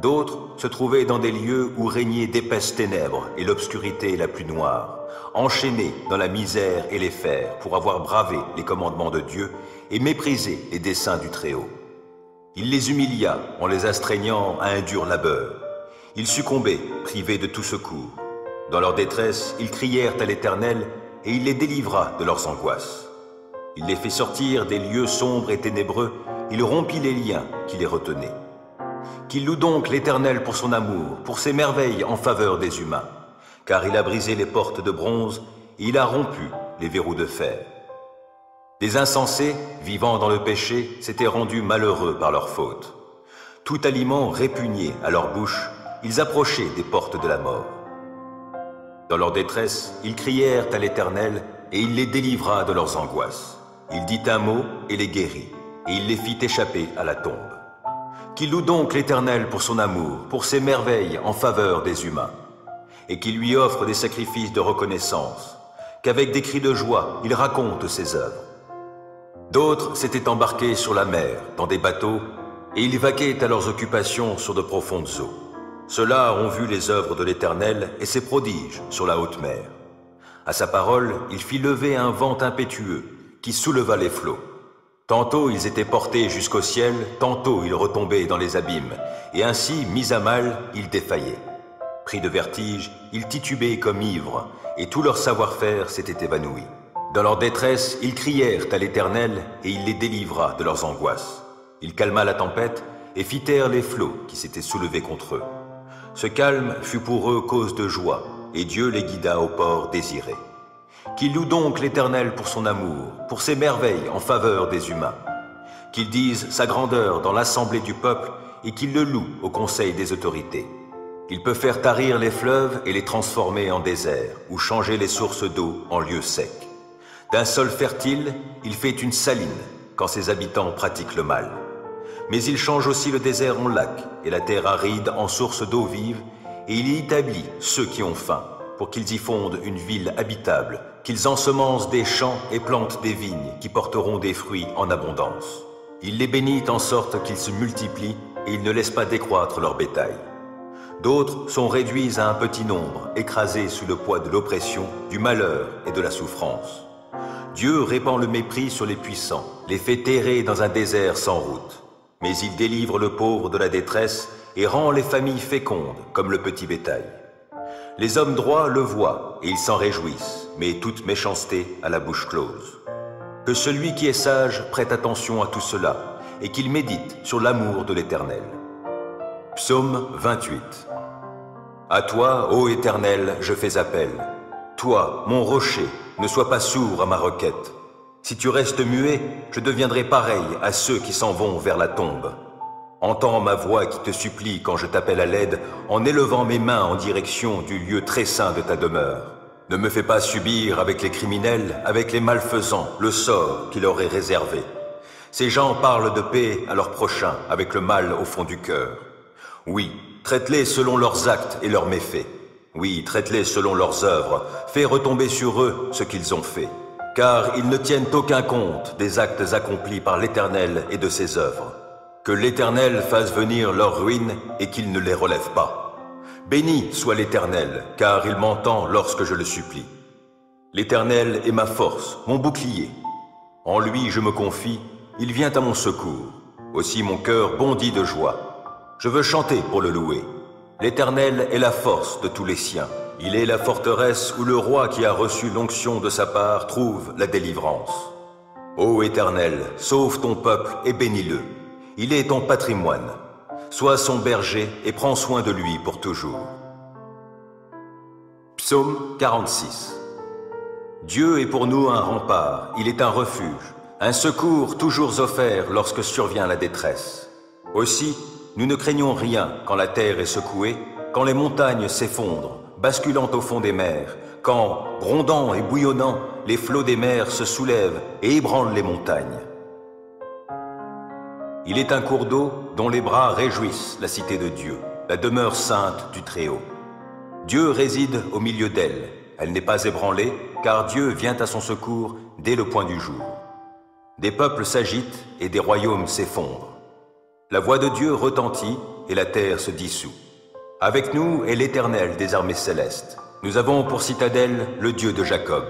D'autres se trouvaient dans des lieux où régnaient d'épaisses ténèbres et l'obscurité la plus noire, enchaînés dans la misère et les fers pour avoir bravé les commandements de Dieu et méprisé les desseins du Très-Haut. Il les humilia en les astreignant à un dur labeur. Ils succombaient, privés de tout secours. Dans leur détresse, ils crièrent à l'Éternel et il les délivra de leurs angoisses. Il les fit sortir des lieux sombres et ténébreux, il rompit les liens qui les retenaient. Qu'il loue donc l'Éternel pour son amour, pour ses merveilles en faveur des humains, car il a brisé les portes de bronze et il a rompu les verrous de fer. Des insensés, vivant dans le péché, s'étaient rendus malheureux par leur faute. Tout aliment répugné à leur bouche, ils approchaient des portes de la mort. Dans leur détresse, ils crièrent à l'Éternel et il les délivra de leurs angoisses. Il dit un mot et les guérit, et il les fit échapper à la tombe. Qu'il loue donc l'Éternel pour son amour, pour ses merveilles en faveur des humains, et qu'il lui offre des sacrifices de reconnaissance, qu'avec des cris de joie, il raconte ses œuvres. D'autres s'étaient embarqués sur la mer, dans des bateaux, et ils vaquaient à leurs occupations sur de profondes eaux. Ceux-là ont vu les œuvres de l'Éternel et ses prodiges sur la haute mer. À sa parole, il fit lever un vent impétueux qui souleva les flots. Tantôt ils étaient portés jusqu'au ciel, tantôt ils retombaient dans les abîmes, et ainsi, mis à mal, ils défaillaient. Pris de vertige, ils titubaient comme ivres, et tout leur savoir-faire s'était évanoui. Dans leur détresse, ils crièrent à l'Éternel, et il les délivra de leurs angoisses. Il calma la tempête, et fit taire les flots qui s'étaient soulevés contre eux. Ce calme fut pour eux cause de joie, et Dieu les guida au port désiré. Qu'ils louent donc l'Éternel pour son amour, pour ses merveilles en faveur des humains. Qu'ils disent sa grandeur dans l'assemblée du peuple et qu'ils le louent au conseil des autorités. Il peut faire tarir les fleuves et les transformer en désert, ou changer les sources d'eau en lieux secs. D'un sol fertile, il fait une saline quand ses habitants pratiquent le mal. Mais il change aussi le désert en lac et la terre aride en source d'eau vive, et il y établit ceux qui ont faim, pour qu'ils y fondent une ville habitable, qu'ils ensemencent des champs et plantent des vignes qui porteront des fruits en abondance. Il les bénit en sorte qu'ils se multiplient et il ne laisse pas décroître leur bétail. D'autres sont réduits à un petit nombre, écrasés sous le poids de l'oppression, du malheur et de la souffrance. Dieu répand le mépris sur les puissants, les fait terrer dans un désert sans route. Mais il délivre le pauvre de la détresse et rend les familles fécondes comme le petit bétail. Les hommes droits le voient et ils s'en réjouissent, mais toute méchanceté a la bouche close. Que celui qui est sage prête attention à tout cela et qu'il médite sur l'amour de l'Éternel. Psaume 28. À toi, ô Éternel, je fais appel. Toi, mon rocher, ne sois pas sourd à ma requête. Si tu restes muet, je deviendrai pareil à ceux qui s'en vont vers la tombe. Entends ma voix qui te supplie quand je t'appelle à l'aide, en élevant mes mains en direction du lieu très saint de ta demeure. Ne me fais pas subir avec les criminels, avec les malfaisants, le sort qui leur est réservé. Ces gens parlent de paix à leurs prochains, avec le mal au fond du cœur. Oui, traite-les selon leurs actes et leurs méfaits. Oui, traite-les selon leurs œuvres, fais retomber sur eux ce qu'ils ont fait. Car ils ne tiennent aucun compte des actes accomplis par l'Éternel et de ses œuvres. Que l'Éternel fasse venir leur ruine et qu'il ne les relève pas. Béni soit l'Éternel, car il m'entend lorsque je le supplie. L'Éternel est ma force, mon bouclier. En lui je me confie, il vient à mon secours. Aussi mon cœur bondit de joie. Je veux chanter pour le louer. L'Éternel est la force de tous les siens. Il est la forteresse où le roi qui a reçu l'onction de sa part trouve la délivrance. Ô Éternel, sauve ton peuple et bénis-le. Il est ton patrimoine. Sois son berger et prends soin de lui pour toujours. Psaume 46. Dieu est pour nous un rempart, il est un refuge, un secours toujours offert lorsque survient la détresse. Aussi, nous ne craignons rien quand la terre est secouée, quand les montagnes s'effondrent, basculant au fond des mers, quand, grondant et bouillonnant, les flots des mers se soulèvent et ébranlent les montagnes. Il est un cours d'eau dont les bras réjouissent la cité de Dieu, la demeure sainte du Très-Haut. Dieu réside au milieu d'elle. Elle n'est pas ébranlée, car Dieu vient à son secours dès le point du jour. Des peuples s'agitent et des royaumes s'effondrent. La voix de Dieu retentit et la terre se dissout. Avec nous est l'Éternel des armées célestes. Nous avons pour citadelle le Dieu de Jacob.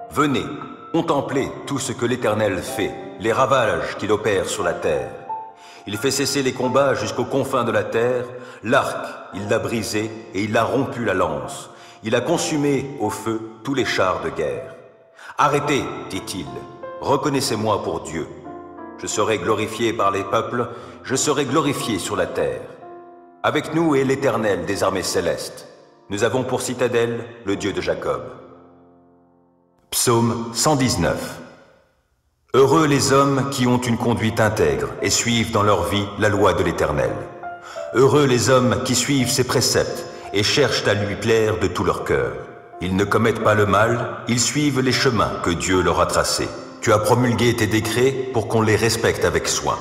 Venez, contemplez tout ce que l'Éternel fait, les ravages qu'il opère sur la terre. Il fait cesser les combats jusqu'aux confins de la terre. L'arc, il l'a brisé et il a rompu la lance. Il a consumé au feu tous les chars de guerre. Arrêtez, dit-il, reconnaissez-moi pour Dieu. Je serai glorifié par les peuples, je serai glorifié sur la terre. Avec nous est l'Éternel des armées célestes. Nous avons pour citadelle le Dieu de Jacob. Psaume 119. Heureux les hommes qui ont une conduite intègre et suivent dans leur vie la loi de l'Éternel. Heureux les hommes qui suivent ses préceptes et cherchent à lui plaire de tout leur cœur. Ils ne commettent pas le mal, ils suivent les chemins que Dieu leur a tracés. Tu as promulgué tes décrets pour qu'on les respecte avec soin.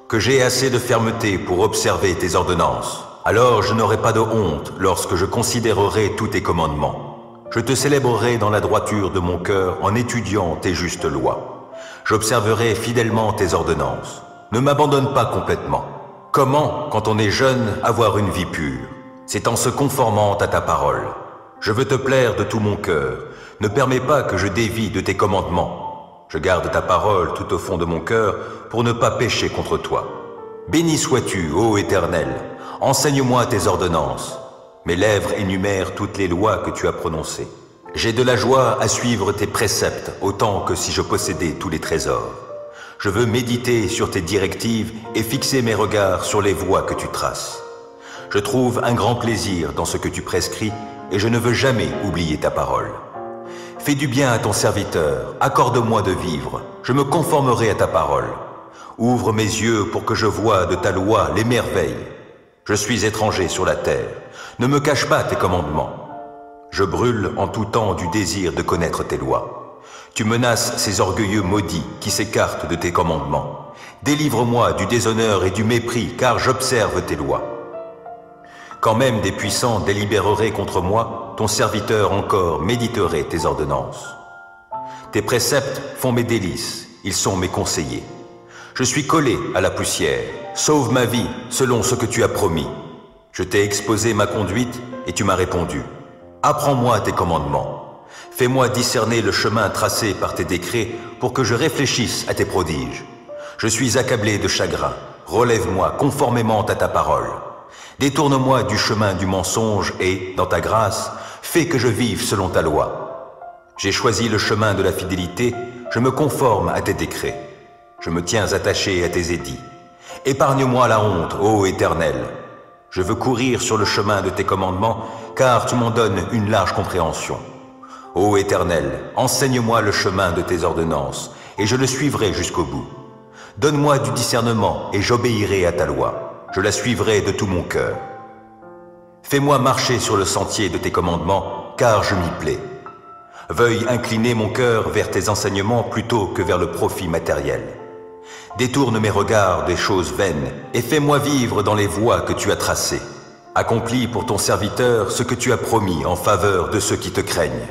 Que j'ai assez de fermeté pour observer tes ordonnances. Alors je n'aurai pas de honte lorsque je considérerai tous tes commandements. Je te célébrerai dans la droiture de mon cœur en étudiant tes justes lois. J'observerai fidèlement tes ordonnances. Ne m'abandonne pas complètement. Comment, quand on est jeune, avoir une vie pure? C'est en se conformant à ta parole. Je veux te plaire de tout mon cœur. Ne permets pas que je dévie de tes commandements. Je garde ta parole tout au fond de mon cœur pour ne pas pécher contre toi. Béni sois-tu, ô Éternel. Enseigne-moi tes ordonnances. Mes lèvres énumèrent toutes les lois que tu as prononcées. J'ai de la joie à suivre tes préceptes, autant que si je possédais tous les trésors. Je veux méditer sur tes directives et fixer mes regards sur les voies que tu traces. Je trouve un grand plaisir dans ce que tu prescris et je ne veux jamais oublier ta parole. Fais du bien à ton serviteur, accorde-moi de vivre, je me conformerai à ta parole. Ouvre mes yeux pour que je voie de ta loi les merveilles. Je suis étranger sur la terre, ne me cache pas tes commandements. Je brûle en tout temps du désir de connaître tes lois. Tu menaces ces orgueilleux maudits qui s'écartent de tes commandements. Délivre-moi du déshonneur et du mépris, car j'observe tes lois. Quand même des puissants délibéreraient contre moi, ton serviteur encore méditerait tes ordonnances. Tes préceptes font mes délices, ils sont mes conseillers. Je suis collé à la poussière, sauve ma vie selon ce que tu as promis. Je t'ai exposé ma conduite et tu m'as répondu. Apprends-moi tes commandements. Fais-moi discerner le chemin tracé par tes décrets pour que je réfléchisse à tes prodiges. Je suis accablé de chagrin, relève-moi conformément à ta parole. Détourne-moi du chemin du mensonge et, dans ta grâce, fais que je vive selon ta loi. J'ai choisi le chemin de la fidélité, je me conforme à tes décrets. Je me tiens attaché à tes édits. Épargne-moi la honte, ô Éternel. Je veux courir sur le chemin de tes commandements, car tu m'en donnes une large compréhension. Ô Éternel, enseigne-moi le chemin de tes ordonnances, et je le suivrai jusqu'au bout. Donne-moi du discernement, et j'obéirai à ta loi. Je la suivrai de tout mon cœur. Fais-moi marcher sur le sentier de tes commandements, car je m'y plais. Veuille incliner mon cœur vers tes enseignements plutôt que vers le profit matériel. Détourne mes regards des choses vaines et fais-moi vivre dans les voies que tu as tracées. Accomplis pour ton serviteur ce que tu as promis en faveur de ceux qui te craignent.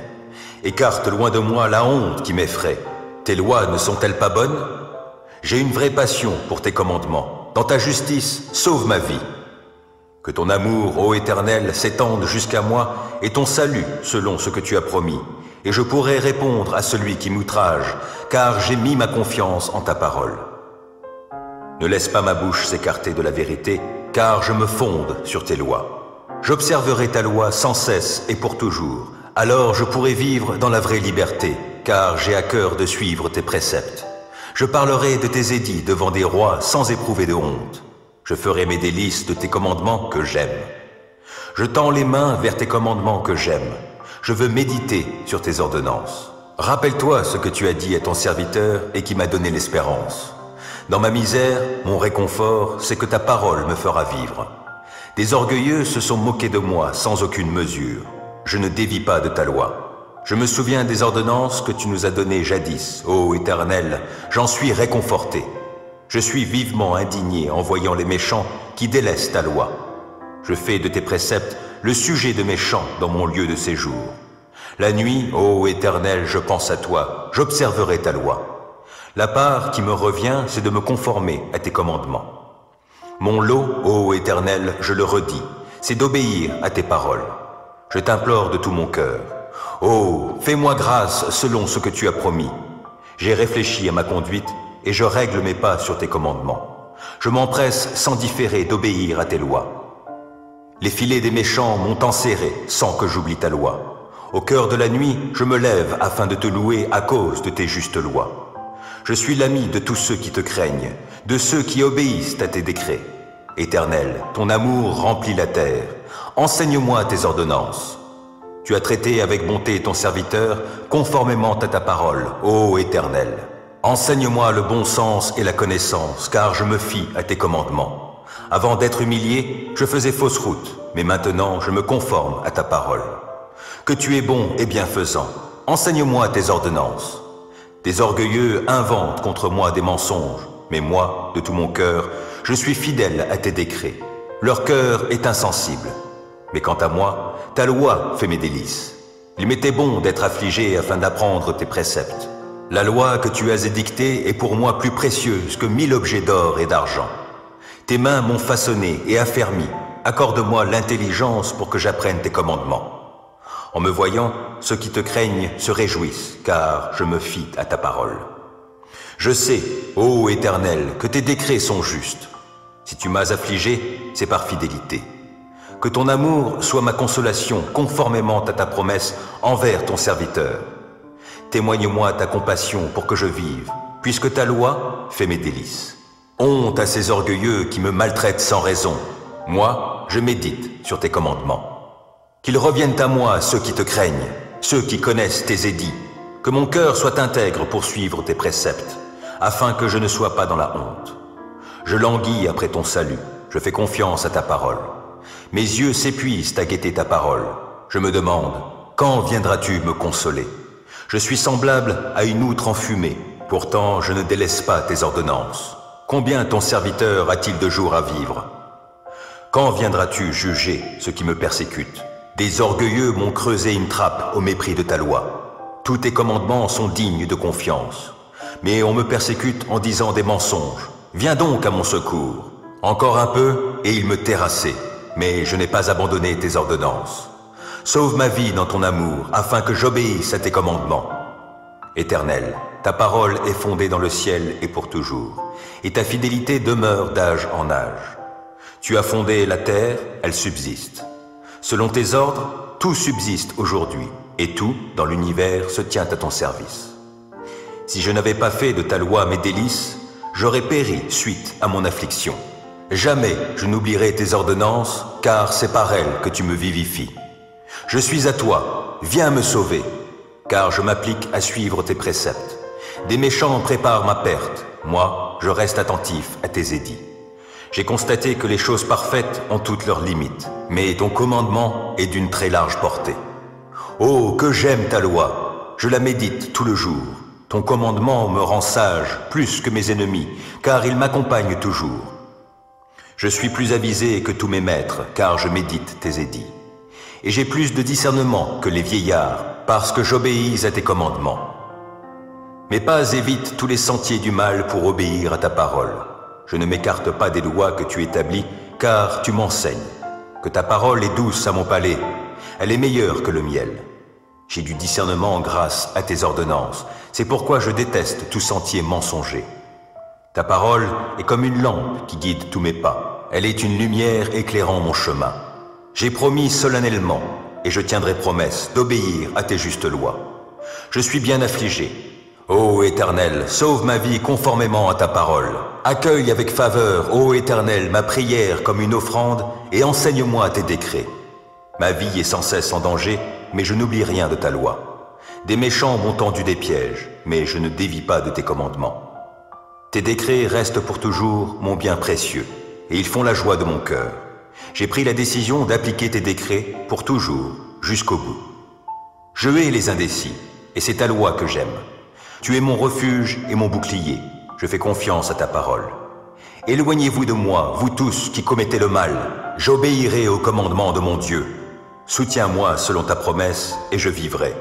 Écarte loin de moi la honte qui m'effraie. Tes lois ne sont-elles pas bonnes? J'ai une vraie passion pour tes commandements. Dans ta justice, sauve ma vie. Que ton amour, ô Éternel, s'étende jusqu'à moi et ton salut selon ce que tu as promis. Et je pourrai répondre à celui qui m'outrage, car j'ai mis ma confiance en ta parole. Ne laisse pas ma bouche s'écarter de la vérité, car je me fonde sur tes lois. J'observerai ta loi sans cesse et pour toujours. Alors je pourrai vivre dans la vraie liberté, car j'ai à cœur de suivre tes préceptes. Je parlerai de tes édits devant des rois sans éprouver de honte. Je ferai mes délices de tes commandements que j'aime. Je tends les mains vers tes commandements que j'aime. Je veux méditer sur tes ordonnances. Rappelle-toi ce que tu as dit à ton serviteur et qui m'a donné l'espérance. Dans ma misère, mon réconfort, c'est que ta parole me fera vivre. Des orgueilleux se sont moqués de moi sans aucune mesure. Je ne dévie pas de ta loi. Je me souviens des ordonnances que tu nous as données jadis, ô Éternel, j'en suis réconforté. Je suis vivement indigné en voyant les méchants qui délaissent ta loi. Je fais de tes préceptes le sujet de mes chants dans mon lieu de séjour. La nuit, ô Éternel, je pense à toi, j'observerai ta loi. La part qui me revient, c'est de me conformer à tes commandements. Mon lot, ô Éternel, je le redis, c'est d'obéir à tes paroles. Je t'implore de tout mon cœur. Oh, fais-moi grâce selon ce que tu as promis. J'ai réfléchi à ma conduite et je règle mes pas sur tes commandements. Je m'empresse sans différer d'obéir à tes lois. Les filets des méchants m'ont enserré sans que j'oublie ta loi. Au cœur de la nuit, je me lève afin de te louer à cause de tes justes lois. Je suis l'ami de tous ceux qui te craignent, de ceux qui obéissent à tes décrets. Éternel, ton amour remplit la terre. Enseigne-moi tes ordonnances. Tu as traité avec bonté ton serviteur, conformément à ta parole, ô Éternel. Enseigne-moi le bon sens et la connaissance, car je me fie à tes commandements. Avant d'être humilié, je faisais fausse route, mais maintenant je me conforme à ta parole. Que tu es bon et bienfaisant, enseigne-moi tes ordonnances. Des orgueilleux inventent contre moi des mensonges, mais moi, de tout mon cœur, je suis fidèle à tes décrets. Leur cœur est insensible. Mais quant à moi, ta loi fait mes délices. Il m'était bon d'être affligé afin d'apprendre tes préceptes. La loi que tu as édictée est pour moi plus précieuse que 1000 objets d'or et d'argent. Tes mains m'ont façonné et affermi. Accorde-moi l'intelligence pour que j'apprenne tes commandements. En me voyant, ceux qui te craignent se réjouissent, car je me fie à ta parole. Je sais, ô Éternel, que tes décrets sont justes. Si tu m'as affligé, c'est par fidélité. Que ton amour soit ma consolation conformément à ta promesse envers ton serviteur. Témoigne-moi ta compassion pour que je vive, puisque ta loi fait mes délices. Honte à ces orgueilleux qui me maltraitent sans raison. Moi, je médite sur tes commandements. Qu'ils reviennent à moi ceux qui te craignent, ceux qui connaissent tes édits. Que mon cœur soit intègre pour suivre tes préceptes, afin que je ne sois pas dans la honte. Je languis après ton salut, je fais confiance à ta parole. Mes yeux s'épuisent à guetter ta parole. Je me demande, quand viendras-tu me consoler? Je suis semblable à une outre enfumée, pourtant je ne délaisse pas tes ordonnances. Combien ton serviteur a-t-il de jours à vivre? Quand viendras-tu juger ceux qui me persécutent? Des orgueilleux m'ont creusé une trappe au mépris de ta loi. Tous tes commandements sont dignes de confiance. Mais on me persécute en disant des mensonges. Viens donc à mon secours. Encore un peu et il me terrassait. Mais je n'ai pas abandonné tes ordonnances. Sauve ma vie dans ton amour, afin que j'obéisse à tes commandements. Éternel, ta parole est fondée dans le ciel et pour toujours, et ta fidélité demeure d'âge en âge. Tu as fondé la terre, elle subsiste. Selon tes ordres, tout subsiste aujourd'hui, et tout, dans l'univers, se tient à ton service. Si je n'avais pas fait de ta loi mes délices, j'aurais péri suite à mon affliction. Jamais je n'oublierai tes ordonnances, car c'est par elles que tu me vivifies. Je suis à toi, viens me sauver, car je m'applique à suivre tes préceptes. Des méchants préparent ma perte, moi, je reste attentif à tes édits. J'ai constaté que les choses parfaites ont toutes leurs limites, mais ton commandement est d'une très large portée. Oh, que j'aime ta loi, je la médite tout le jour. Ton commandement me rend sage plus que mes ennemis, car il m'accompagne toujours. Je suis plus avisé que tous mes maîtres, car je médite tes édits. Et j'ai plus de discernement que les vieillards, parce que j'obéis à tes commandements. Mes pas évitent tous les sentiers du mal pour obéir à ta parole. Je ne m'écarte pas des lois que tu établis, car tu m'enseignes. Que ta parole est douce à mon palais, elle est meilleure que le miel. J'ai du discernement grâce à tes ordonnances, c'est pourquoi je déteste tout sentier mensonger. Ta parole est comme une lampe qui guide tous mes pas, elle est une lumière éclairant mon chemin. J'ai promis solennellement, et je tiendrai promesse, d'obéir à tes justes lois. Je suis bien affligé. Ô Éternel, sauve ma vie conformément à ta parole. Accueille avec faveur, ô Éternel, ma prière comme une offrande, et enseigne-moi tes décrets. Ma vie est sans cesse en danger, mais je n'oublie rien de ta loi. Des méchants m'ont tendu des pièges, mais je ne dévie pas de tes commandements. Tes décrets restent pour toujours mon bien précieux, et ils font la joie de mon cœur. J'ai pris la décision d'appliquer tes décrets pour toujours, jusqu'au bout. Je hais les indécis, et c'est ta loi que j'aime. Tu es mon refuge et mon bouclier. Je fais confiance à ta parole. Éloignez-vous de moi, vous tous qui commettez le mal. J'obéirai au commandement de mon Dieu. Soutiens-moi selon ta promesse et je vivrai.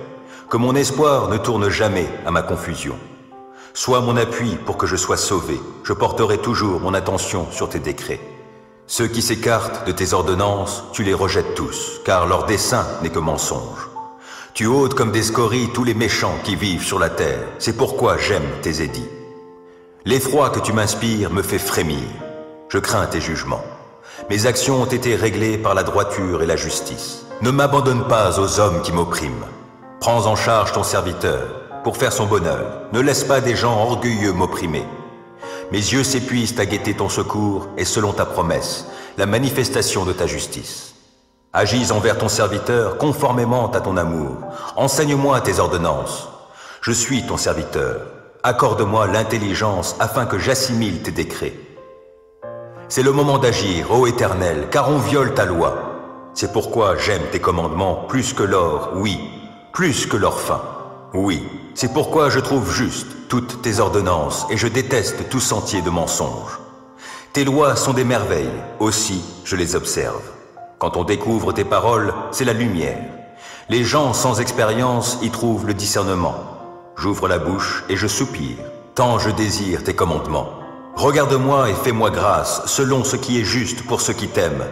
Que mon espoir ne tourne jamais à ma confusion. Sois mon appui pour que je sois sauvé. Je porterai toujours mon attention sur tes décrets. Ceux qui s'écartent de tes ordonnances, tu les rejettes tous, car leur dessein n'est que mensonge. Tu ôtes comme des scories tous les méchants qui vivent sur la terre. C'est pourquoi j'aime tes édits. L'effroi que tu m'inspires me fait frémir. Je crains tes jugements. Mes actions ont été réglées par la droiture et la justice. Ne m'abandonne pas aux hommes qui m'oppriment. Prends en charge ton serviteur pour faire son bonheur. Ne laisse pas des gens orgueilleux m'opprimer. Mes yeux s'épuisent à guetter ton secours et selon ta promesse, la manifestation de ta justice. Agis envers ton serviteur conformément à ton amour. Enseigne-moi tes ordonnances. Je suis ton serviteur. Accorde-moi l'intelligence afin que j'assimile tes décrets. C'est le moment d'agir, ô Éternel, car on viole ta loi. C'est pourquoi j'aime tes commandements plus que l'or, oui, plus que l'or fin. Oui, c'est pourquoi je trouve juste toutes tes ordonnances et je déteste tout sentier de mensonge. Tes lois sont des merveilles, aussi je les observe. Quand on découvre tes paroles, c'est la lumière. Les gens sans expérience y trouvent le discernement. J'ouvre la bouche et je soupire, tant je désire tes commandements. Regarde-moi et fais-moi grâce, selon ce qui est juste pour ceux qui t'aiment.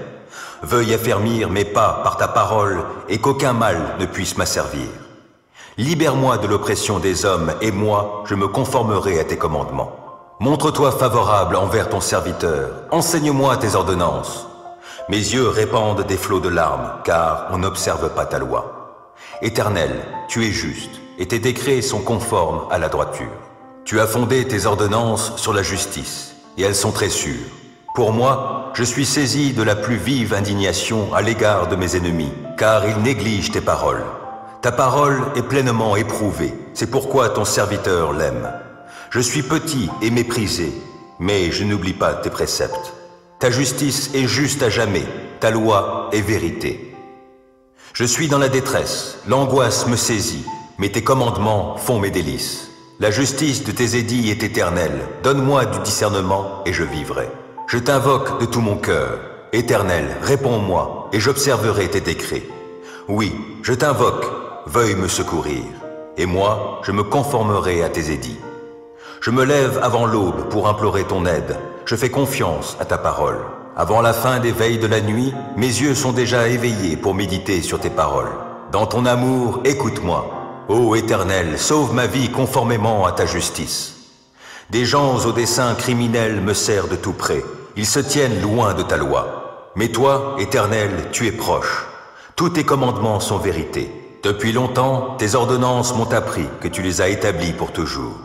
Veuille affermir mes pas par ta parole et qu'aucun mal ne puisse m'asservir. Libère-moi de l'oppression des hommes et moi, je me conformerai à tes commandements. Montre-toi favorable envers ton serviteur, enseigne-moi tes ordonnances. Mes yeux répandent des flots de larmes, car on n'observe pas ta loi. Éternel, tu es juste, et tes décrets sont conformes à la droiture. Tu as fondé tes ordonnances sur la justice, et elles sont très sûres. Pour moi, je suis saisi de la plus vive indignation à l'égard de mes ennemis, car ils négligent tes paroles. Ta parole est pleinement éprouvée, c'est pourquoi ton serviteur l'aime. Je suis petit et méprisé, mais je n'oublie pas tes préceptes. Ta justice est juste à jamais, ta loi est vérité. Je suis dans la détresse, l'angoisse me saisit, mais tes commandements font mes délices. La justice de tes édits est éternelle, donne-moi du discernement et je vivrai. Je t'invoque de tout mon cœur. Éternel, réponds-moi et j'observerai tes décrets. Oui, je t'invoque, veuille me secourir. Et moi, je me conformerai à tes édits. Je me lève avant l'aube pour implorer ton aide. Je fais confiance à ta parole. Avant la fin des veilles de la nuit, mes yeux sont déjà éveillés pour méditer sur tes paroles. Dans ton amour, écoute-moi. Ô Éternel, sauve ma vie conformément à ta justice. Des gens au dessein criminel me serrent de tout près. Ils se tiennent loin de ta loi. Mais toi, Éternel, tu es proche. Tous tes commandements sont vérité. Depuis longtemps, tes ordonnances m'ont appris que tu les as établies pour toujours.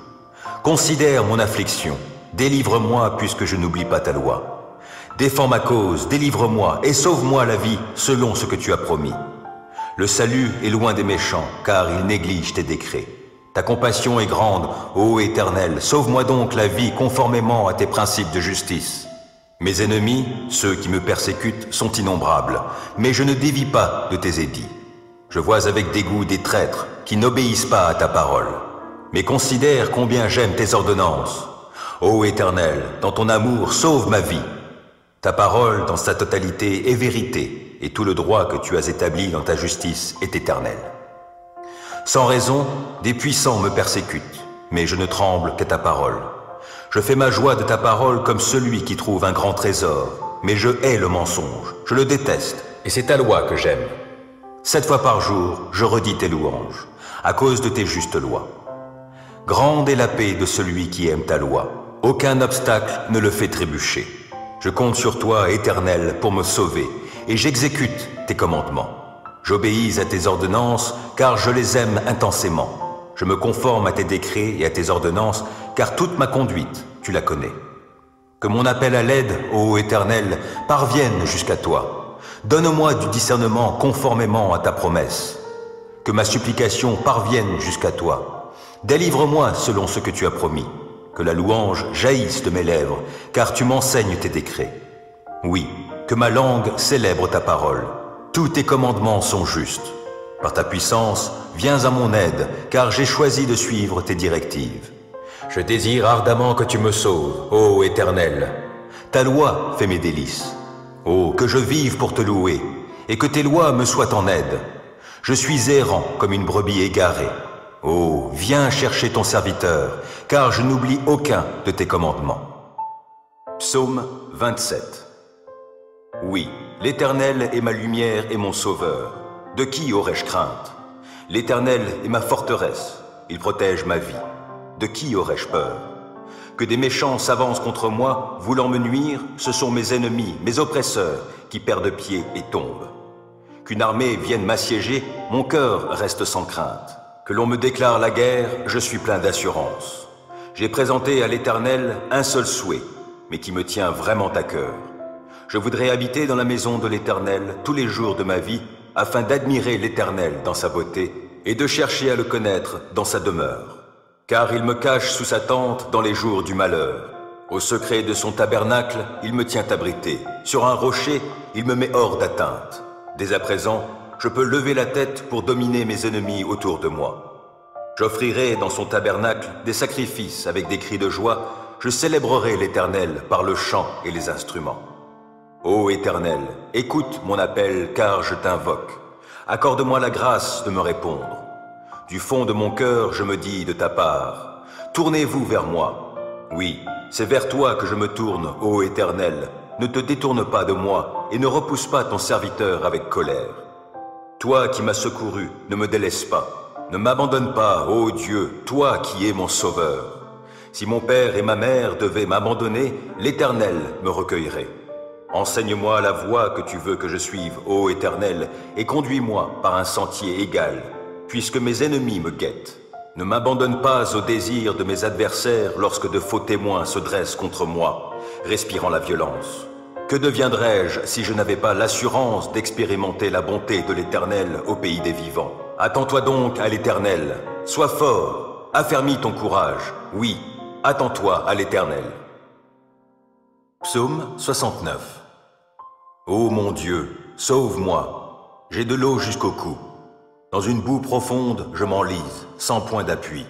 Considère mon affliction. Délivre-moi puisque je n'oublie pas ta loi. Défends ma cause, délivre-moi et sauve-moi la vie selon ce que tu as promis. Le salut est loin des méchants, car ils négligent tes décrets. Ta compassion est grande, ô Éternel, sauve-moi donc la vie conformément à tes principes de justice. Mes ennemis, ceux qui me persécutent, sont innombrables, mais je ne dévie pas de tes édits. Je vois avec dégoût des traîtres qui n'obéissent pas à ta parole. Mais considère combien j'aime tes ordonnances. Ô Éternel, dans ton amour, sauve ma vie. Ta parole, dans sa totalité, est vérité, et tout le droit que tu as établi dans ta justice est éternel. Sans raison, des puissants me persécutent, mais je ne tremble qu'à ta parole. Je fais ma joie de ta parole comme celui qui trouve un grand trésor, mais je hais le mensonge, je le déteste, et c'est ta loi que j'aime. 7 fois par jour, je redis tes louanges, à cause de tes justes lois. Grande est la paix de celui qui aime ta loi. Aucun obstacle ne le fait trébucher. Je compte sur toi, Éternel, pour me sauver, et j'exécute tes commandements. J'obéis à tes ordonnances, car je les aime intensément. Je me conforme à tes décrets et à tes ordonnances, car toute ma conduite, tu la connais. Que mon appel à l'aide, ô Éternel, parvienne jusqu'à toi. Donne-moi du discernement conformément à ta promesse. Que ma supplication parvienne jusqu'à toi. Délivre-moi selon ce que tu as promis. Que la louange jaillisse de mes lèvres, car tu m'enseignes tes décrets. Oui, que ma langue célèbre ta parole. Tous tes commandements sont justes. Par ta puissance, viens à mon aide, car j'ai choisi de suivre tes directives. Je désire ardemment que tu me sauves, ô Éternel. Ta loi fait mes délices. Oh, que je vive pour te louer, et que tes lois me soient en aide. Je suis errant comme une brebis égarée. Oh, viens chercher ton serviteur, car je n'oublie aucun de tes commandements. Psaume 27. Oui, l'Éternel est ma lumière et mon sauveur. De qui aurais-je crainte? L'Éternel est ma forteresse, il protège ma vie. De qui aurais-je peur? Que des méchants s'avancent contre moi, voulant me nuire, ce sont mes ennemis, mes oppresseurs, qui perdent pied et tombent. Qu'une armée vienne m'assiéger, mon cœur reste sans crainte. Que l'on me déclare la guerre, je suis plein d'assurance. J'ai présenté à l'Éternel un seul souhait, mais qui me tient vraiment à cœur. Je voudrais habiter dans la maison de l'Éternel tous les jours de ma vie, afin d'admirer l'Éternel dans sa beauté et de chercher à le connaître dans sa demeure. Car il me cache sous sa tente dans les jours du malheur. Au secret de son tabernacle, il me tient abrité. Sur un rocher, il me met hors d'atteinte. Dès à présent, je peux lever la tête pour dominer mes ennemis autour de moi. J'offrirai dans son tabernacle des sacrifices avec des cris de joie. Je célébrerai l'Éternel par le chant et les instruments. Ô Éternel, écoute mon appel car je t'invoque. Accorde-moi la grâce de me répondre. Du fond de mon cœur, je me dis de ta part, tournez-vous vers moi. Oui, c'est vers toi que je me tourne, ô Éternel. ne te détourne pas de moi et ne repousse pas ton serviteur avec colère. Toi qui m'as secouru, ne me délaisse pas. Ne m'abandonne pas, ô Dieu, toi qui es mon sauveur. Si mon père et ma mère devaient m'abandonner, l'Éternel me recueillerait. Enseigne-moi la voie que tu veux que je suive, ô Éternel, et conduis-moi par un sentier égal, puisque mes ennemis me guettent. Ne m'abandonne pas au désir de mes adversaires lorsque de faux témoins se dressent contre moi, respirant la violence. Que deviendrais-je si je n'avais pas l'assurance d'expérimenter la bonté de l'Éternel au pays des vivants? Attends-toi donc à l'Éternel, sois fort, affermis ton courage, oui, attends-toi à l'Éternel. Psaume 69. Ô mon Dieu, sauve-moi, j'ai de l'eau jusqu'au cou. Dans une boue profonde, je m'enlise, sans point d'appui.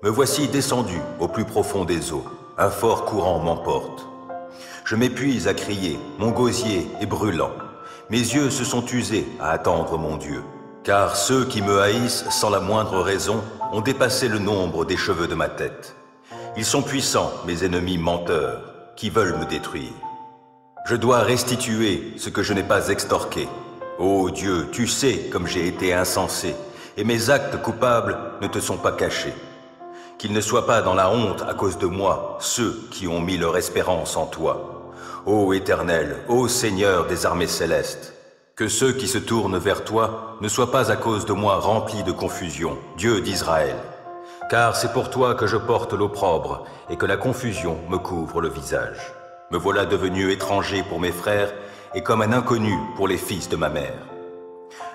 Me voici descendu au plus profond des eaux, un fort courant m'emporte. Je m'épuise à crier, mon gosier est brûlant. Mes yeux se sont usés à attendre mon Dieu. Car ceux qui me haïssent sans la moindre raison ont dépassé le nombre des cheveux de ma tête. Ils sont puissants, mes ennemis menteurs, qui veulent me détruire. Je dois restituer ce que je n'ai pas extorqué. Ô Dieu, tu sais comme j'ai été insensé, et mes actes coupables ne te sont pas cachés. Qu'ils ne soient pas dans la honte à cause de moi, ceux qui ont mis leur espérance en toi. Ô Éternel, ô Seigneur des armées célestes, que ceux qui se tournent vers toi ne soient pas à cause de moi remplis de confusion, Dieu d'Israël. Car c'est pour toi que je porte l'opprobre et que la confusion me couvre le visage. Me voilà devenu étranger pour mes frères et comme un inconnu pour les fils de ma mère.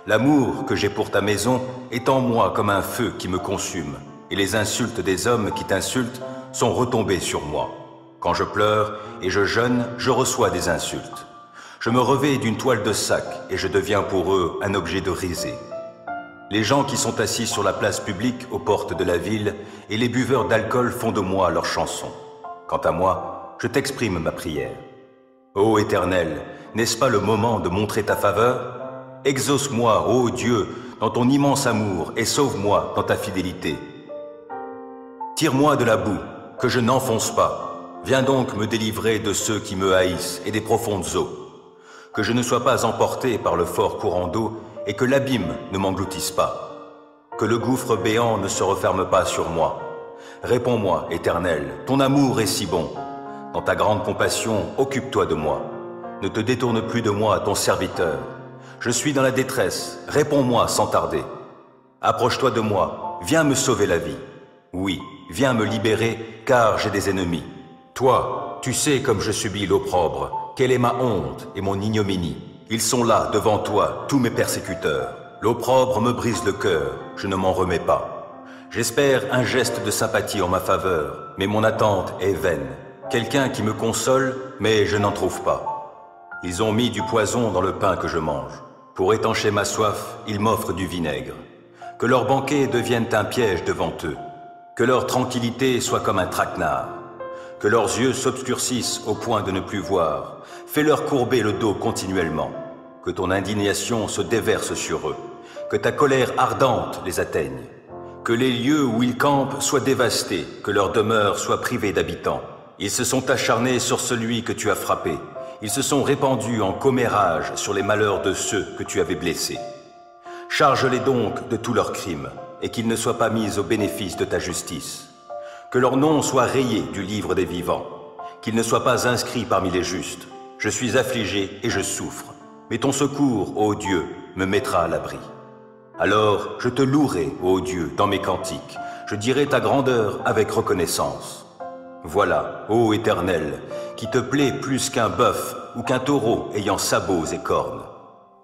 L'amour que j'ai pour ta maison est en moi comme un feu qui me consume, et les insultes des hommes qui t'insultent sont retombées sur moi. Quand je pleure et je jeûne, je reçois des insultes. Je me revêts d'une toile de sac et je deviens pour eux un objet de risée. Les gens qui sont assis sur la place publique aux portes de la ville et les buveurs d'alcool font de moi leur chanson. Quant à moi, je t'exprime ma prière. Ô Éternel, n'est-ce pas le moment de montrer ta faveur? Exauce-moi, ô Dieu, dans ton immense amour et sauve-moi dans ta fidélité. Tire-moi de la boue, que je n'enfonce pas. Viens donc me délivrer de ceux qui me haïssent et des profondes eaux. Que je ne sois pas emporté par le fort courant d'eau et que l'abîme ne m'engloutisse pas. Que le gouffre béant ne se referme pas sur moi. Réponds-moi, Éternel, ton amour est si bon. Dans ta grande compassion, occupe-toi de moi. Ne te détourne plus de moi, ton serviteur. Je suis dans la détresse, réponds-moi sans tarder. Approche-toi de moi, viens me sauver la vie. Oui, viens me libérer, car j'ai des ennemis. Toi, tu sais comme je subis l'opprobre, quelle est ma honte et mon ignominie. Ils sont là, devant toi, tous mes persécuteurs. L'opprobre me brise le cœur, je ne m'en remets pas. J'espère un geste de sympathie en ma faveur, mais mon attente est vaine. Quelqu'un qui me console, mais je n'en trouve pas. Ils ont mis du poison dans le pain que je mange. Pour étancher ma soif, ils m'offrent du vinaigre. Que leur banquet devienne un piège devant eux. Que leur tranquillité soit comme un traquenard. Que leurs yeux s'obscurcissent au point de ne plus voir. Fais-leur courber le dos continuellement. Que ton indignation se déverse sur eux. Que ta colère ardente les atteigne. Que les lieux où ils campent soient dévastés. Que leur demeure soit privée d'habitants. Ils se sont acharnés sur celui que tu as frappé. Ils se sont répandus en commérage sur les malheurs de ceux que tu avais blessés. Charge-les donc de tous leurs crimes, et qu'ils ne soient pas mis au bénéfice de ta justice. Que leur nom soit rayé du livre des vivants, qu'ils ne soient pas inscrits parmi les justes. Je suis affligé et je souffre, mais ton secours, ô Dieu, me mettra à l'abri. Alors je te louerai, ô Dieu, dans mes cantiques, je dirai ta grandeur avec reconnaissance. Voilà, ô Éternel, qui te plaît plus qu'un bœuf ou qu'un taureau ayant sabots et cornes.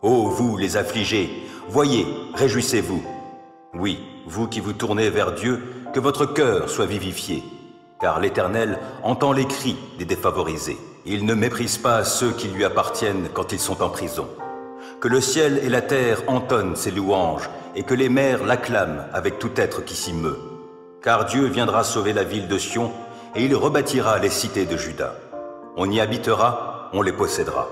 Ô vous, les affligés, voyez, réjouissez-vous. Oui, vous qui vous tournez vers Dieu, que votre cœur soit vivifié, car l'Éternel entend les cris des défavorisés. Il ne méprise pas ceux qui lui appartiennent quand ils sont en prison. Que le ciel et la terre entonnent ses louanges, et que les mers l'acclament avec tout être qui s'y meut. Car Dieu viendra sauver la ville de Sion, et il rebâtira les cités de Juda. On y habitera, on les possédera.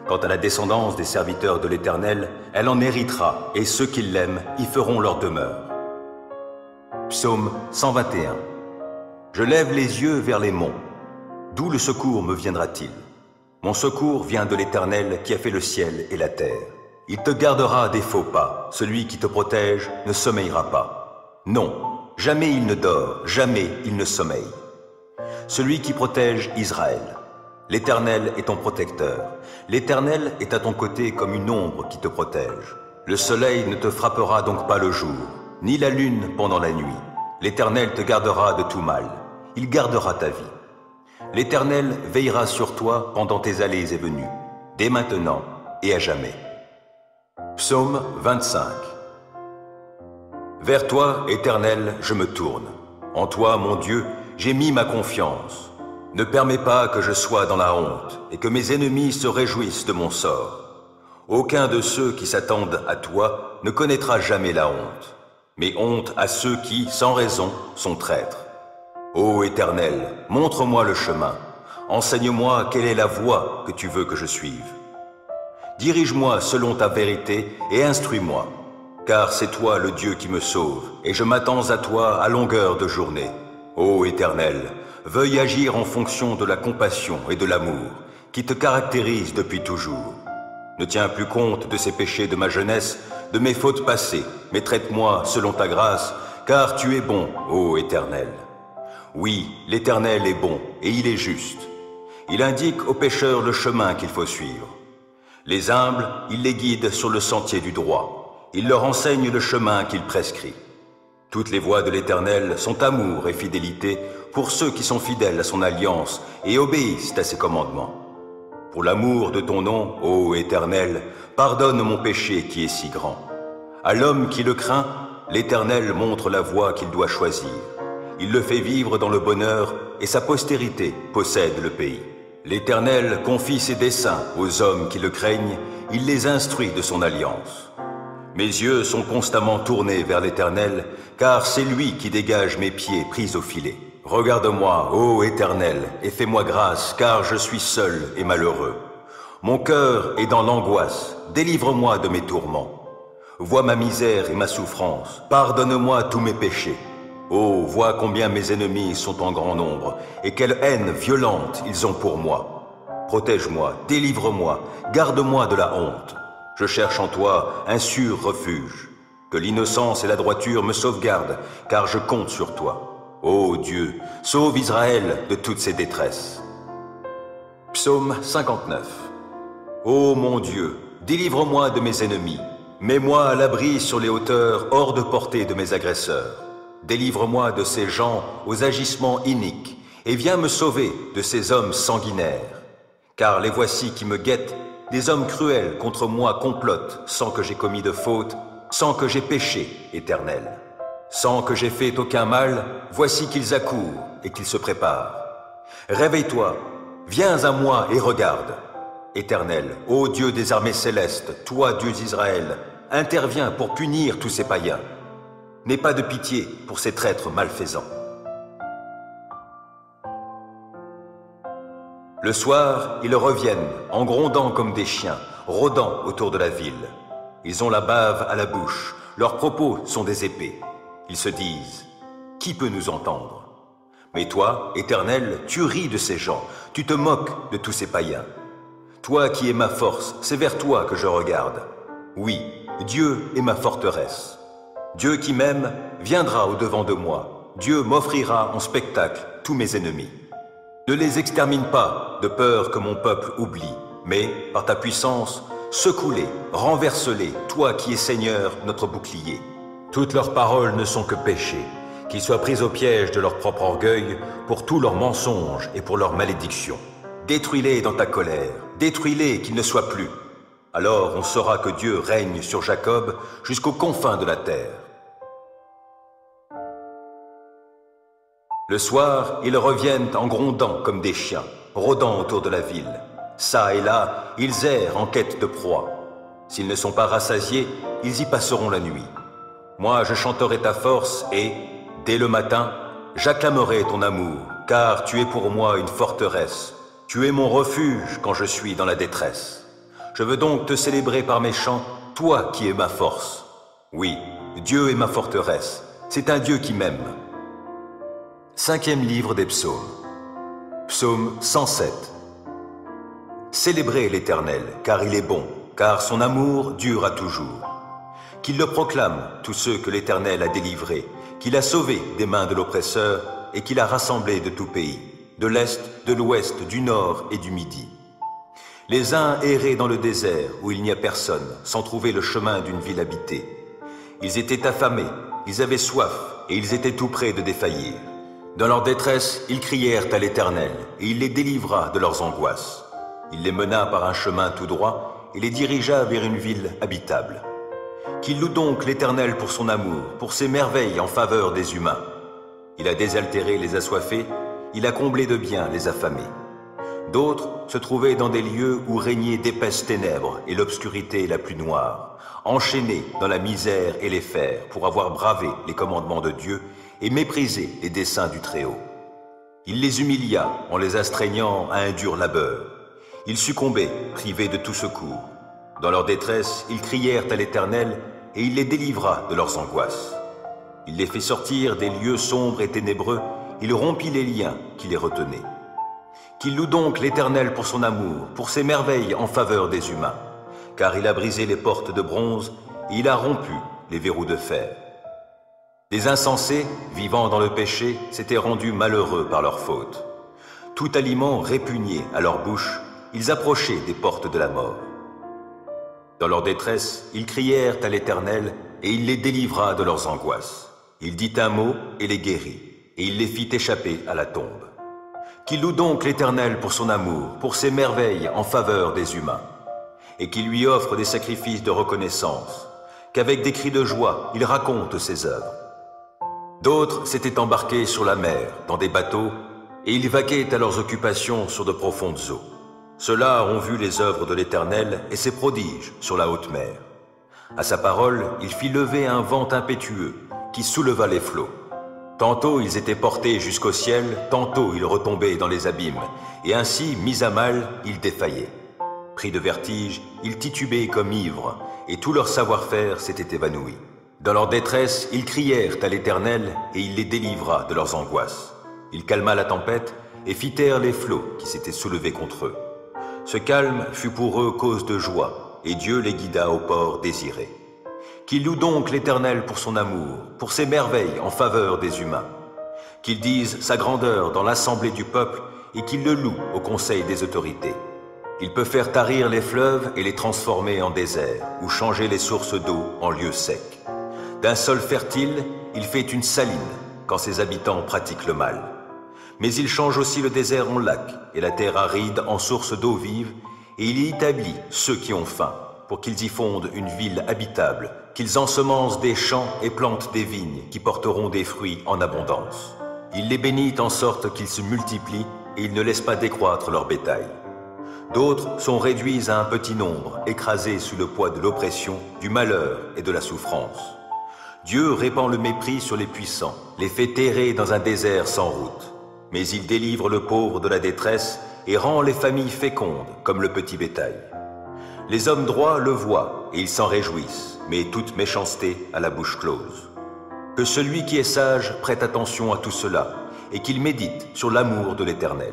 Quant à la descendance des serviteurs de l'Éternel, elle en héritera, et ceux qui l'aiment y feront leur demeure. Psaume 121. Je lève les yeux vers les monts. D'où le secours me viendra-t-il? Mon secours vient de l'Éternel qui a fait le ciel et la terre. Il te gardera des faux pas. Celui qui te protège ne sommeillera pas. Non, jamais il ne dort, jamais il ne sommeille. Celui qui protège Israël. L'Éternel est ton protecteur. L'Éternel est à ton côté comme une ombre qui te protège. Le soleil ne te frappera donc pas le jour, ni la lune pendant la nuit. L'Éternel te gardera de tout mal. Il gardera ta vie. L'Éternel veillera sur toi pendant tes allées et venues, dès maintenant et à jamais. Psaume 25. Vers toi, Éternel, je me tourne. En toi, mon Dieu, j'ai mis ma confiance. Ne permets pas que je sois dans la honte et que mes ennemis se réjouissent de mon sort. Aucun de ceux qui s'attendent à toi ne connaîtra jamais la honte, mais honte à ceux qui, sans raison, sont traîtres. Ô Éternel, montre-moi le chemin. Enseigne-moi quelle est la voie que tu veux que je suive. Dirige-moi selon ta vérité et instruis-moi, car c'est toi le Dieu qui me sauve, et je m'attends à toi à longueur de journée. Ô Éternel, veuille agir en fonction de la compassion et de l'amour qui te caractérisent depuis toujours. Ne tiens plus compte de ces péchés de ma jeunesse, de mes fautes passées, mais traite-moi selon ta grâce, car tu es bon, ô Éternel. Oui, l'Éternel est bon et il est juste. Il indique aux pécheurs le chemin qu'il faut suivre. Les humbles, il les guide sur le sentier du droit. Il leur enseigne le chemin qu'il prescrit. Toutes les voies de l'Éternel sont amour et fidélité pour ceux qui sont fidèles à son alliance et obéissent à ses commandements. Pour l'amour de ton nom, ô Éternel, pardonne mon péché qui est si grand. À l'homme qui le craint, l'Éternel montre la voie qu'il doit choisir. Il le fait vivre dans le bonheur et sa postérité possède le pays. L'Éternel confie ses desseins aux hommes qui le craignent, il les instruit de son alliance. Mes yeux sont constamment tournés vers l'Éternel, car c'est lui qui dégage mes pieds pris au filet. Regarde-moi, ô Éternel, et fais-moi grâce, car je suis seul et malheureux. Mon cœur est dans l'angoisse, délivre-moi de mes tourments. Vois ma misère et ma souffrance, pardonne-moi tous mes péchés. Oh, vois combien mes ennemis sont en grand nombre, et quelle haine violente ils ont pour moi. Protège-moi, délivre-moi, garde-moi de la honte. Je cherche en toi un sûr refuge. Que l'innocence et la droiture me sauvegardent, car je compte sur toi. Ô Dieu, sauve Israël de toutes ses détresses. Psaume 59. Ô mon Dieu, délivre-moi de mes ennemis. Mets-moi à l'abri sur les hauteurs, hors de portée de mes agresseurs. Délivre-moi de ces gens aux agissements iniques, et viens me sauver de ces hommes sanguinaires. Car les voici qui me guettent, des hommes cruels contre moi complotent, sans que j'ai commis de faute, sans que j'ai péché, Éternel. Sans que j'ai fait aucun mal, voici qu'ils accourent et qu'ils se préparent. Réveille-toi, viens à moi et regarde. Éternel, ô Dieu des armées célestes, toi, Dieu d'Israël, interviens pour punir tous ces païens. N'aie pas de pitié pour ces traîtres malfaisants. Le soir, ils reviennent, en grondant comme des chiens, rôdant autour de la ville. Ils ont la bave à la bouche, leurs propos sont des épées. Ils se disent, qui peut nous entendre? Mais toi, Éternel, tu ris de ces gens, tu te moques de tous ces païens. Toi qui es ma force, c'est vers toi que je regarde. Oui, Dieu est ma forteresse. Dieu qui m'aime viendra au-devant de moi. Dieu m'offrira en spectacle tous mes ennemis. Ne les extermine pas, de peur que mon peuple oublie, mais, par ta puissance, secoue-les, renverse-les, toi qui es Seigneur, notre bouclier. Toutes leurs paroles ne sont que péchés, qu'ils soient pris au piège de leur propre orgueil, pour tous leurs mensonges et pour leurs malédictions. Détruis-les dans ta colère, détruis-les qu'ils ne soient plus. Alors on saura que Dieu règne sur Jacob jusqu'aux confins de la terre. Le soir, ils reviennent en grondant comme des chiens, rôdant autour de la ville. Ça et là, ils errent en quête de proie. S'ils ne sont pas rassasiés, ils y passeront la nuit. Moi, je chanterai ta force et, dès le matin, j'acclamerai ton amour, car tu es pour moi une forteresse. Tu es mon refuge quand je suis dans la détresse. Je veux donc te célébrer par mes chants, toi qui es ma force. Oui, Dieu est ma forteresse. C'est un Dieu qui m'aime. 5e livre des psaumes. Psaume 107. Célébrez l'Éternel, car il est bon, car son amour dure à toujours. Qu'ils le proclament, tous ceux que l'Éternel a délivrés, qu'il a sauvés des mains de l'oppresseur et qu'il a rassemblés de tout pays, de l'Est, de l'Ouest, du Nord et du Midi. Les uns erraient dans le désert où il n'y a personne, sans trouver le chemin d'une ville habitée. Ils étaient affamés, ils avaient soif et ils étaient tout près de défaillir. Dans leur détresse, ils crièrent à l'Éternel et il les délivra de leurs angoisses. Il les mena par un chemin tout droit et les dirigea vers une ville habitable. Qu'il loue donc l'Éternel pour son amour, pour ses merveilles en faveur des humains. Il a désaltéré les assoiffés, il a comblé de biens les affamés. D'autres se trouvaient dans des lieux où régnaient d'épaisses ténèbres et l'obscurité la plus noire, enchaînés dans la misère et les fers pour avoir bravé les commandements de Dieu et méprisé les desseins du Très-Haut. Il les humilia en les astreignant à un dur labeur. Ils succombaient, privés de tout secours. Dans leur détresse, ils crièrent à l'Éternel et il les délivra de leurs angoisses. Il les fit sortir des lieux sombres et ténébreux, il rompit les liens qui les retenaient. Qu'il loue donc l'Éternel pour son amour, pour ses merveilles en faveur des humains, car il a brisé les portes de bronze et il a rompu les verrous de fer. Les insensés, vivant dans le péché, s'étaient rendus malheureux par leur faute. Tout aliment répugné à leur bouche, ils approchaient des portes de la mort. Dans leur détresse, ils crièrent à l'Éternel et il les délivra de leurs angoisses. Il dit un mot et les guérit, et il les fit échapper à la tombe. Qu'il loue donc l'Éternel pour son amour, pour ses merveilles en faveur des humains, et qu'il lui offre des sacrifices de reconnaissance, qu'avec des cris de joie, il raconte ses œuvres. D'autres s'étaient embarqués sur la mer, dans des bateaux, et ils vaquaient à leurs occupations sur de profondes eaux. Ceux-là ont vu les œuvres de l'Éternel et ses prodiges sur la haute mer. À sa parole, il fit lever un vent impétueux qui souleva les flots. Tantôt ils étaient portés jusqu'au ciel, tantôt ils retombaient dans les abîmes, et ainsi, mis à mal, ils défaillaient. Pris de vertige, ils titubaient comme ivres, et tout leur savoir-faire s'était évanoui. Dans leur détresse, ils crièrent à l'Éternel, et il les délivra de leurs angoisses. Il calma la tempête, et fit taire les flots qui s'étaient soulevés contre eux. Ce calme fut pour eux cause de joie, et Dieu les guida au port désiré. Qu'il loue donc l'Éternel pour son amour, pour ses merveilles en faveur des humains. Qu'il dise sa grandeur dans l'assemblée du peuple et qu'il le loue au conseil des autorités. Il peut faire tarir les fleuves et les transformer en désert, ou changer les sources d'eau en lieux secs. D'un sol fertile, il fait une saline quand ses habitants pratiquent le mal. Mais il change aussi le désert en lac et la terre aride en source d'eau vive, et il y établit ceux qui ont faim, pour qu'ils y fondent une ville habitable, qu'ils ensemencent des champs et plantent des vignes qui porteront des fruits en abondance. Il les bénit en sorte qu'ils se multiplient et il ne laisse pas décroître leur bétail. D'autres sont réduits à un petit nombre, écrasés sous le poids de l'oppression, du malheur et de la souffrance. Dieu répand le mépris sur les puissants, les fait errer dans un désert sans route. Mais il délivre le pauvre de la détresse et rend les familles fécondes comme le petit bétail. Les hommes droits le voient et ils s'en réjouissent, mais toute méchanceté a la bouche close. Que celui qui est sage prête attention à tout cela et qu'il médite sur l'amour de l'Éternel.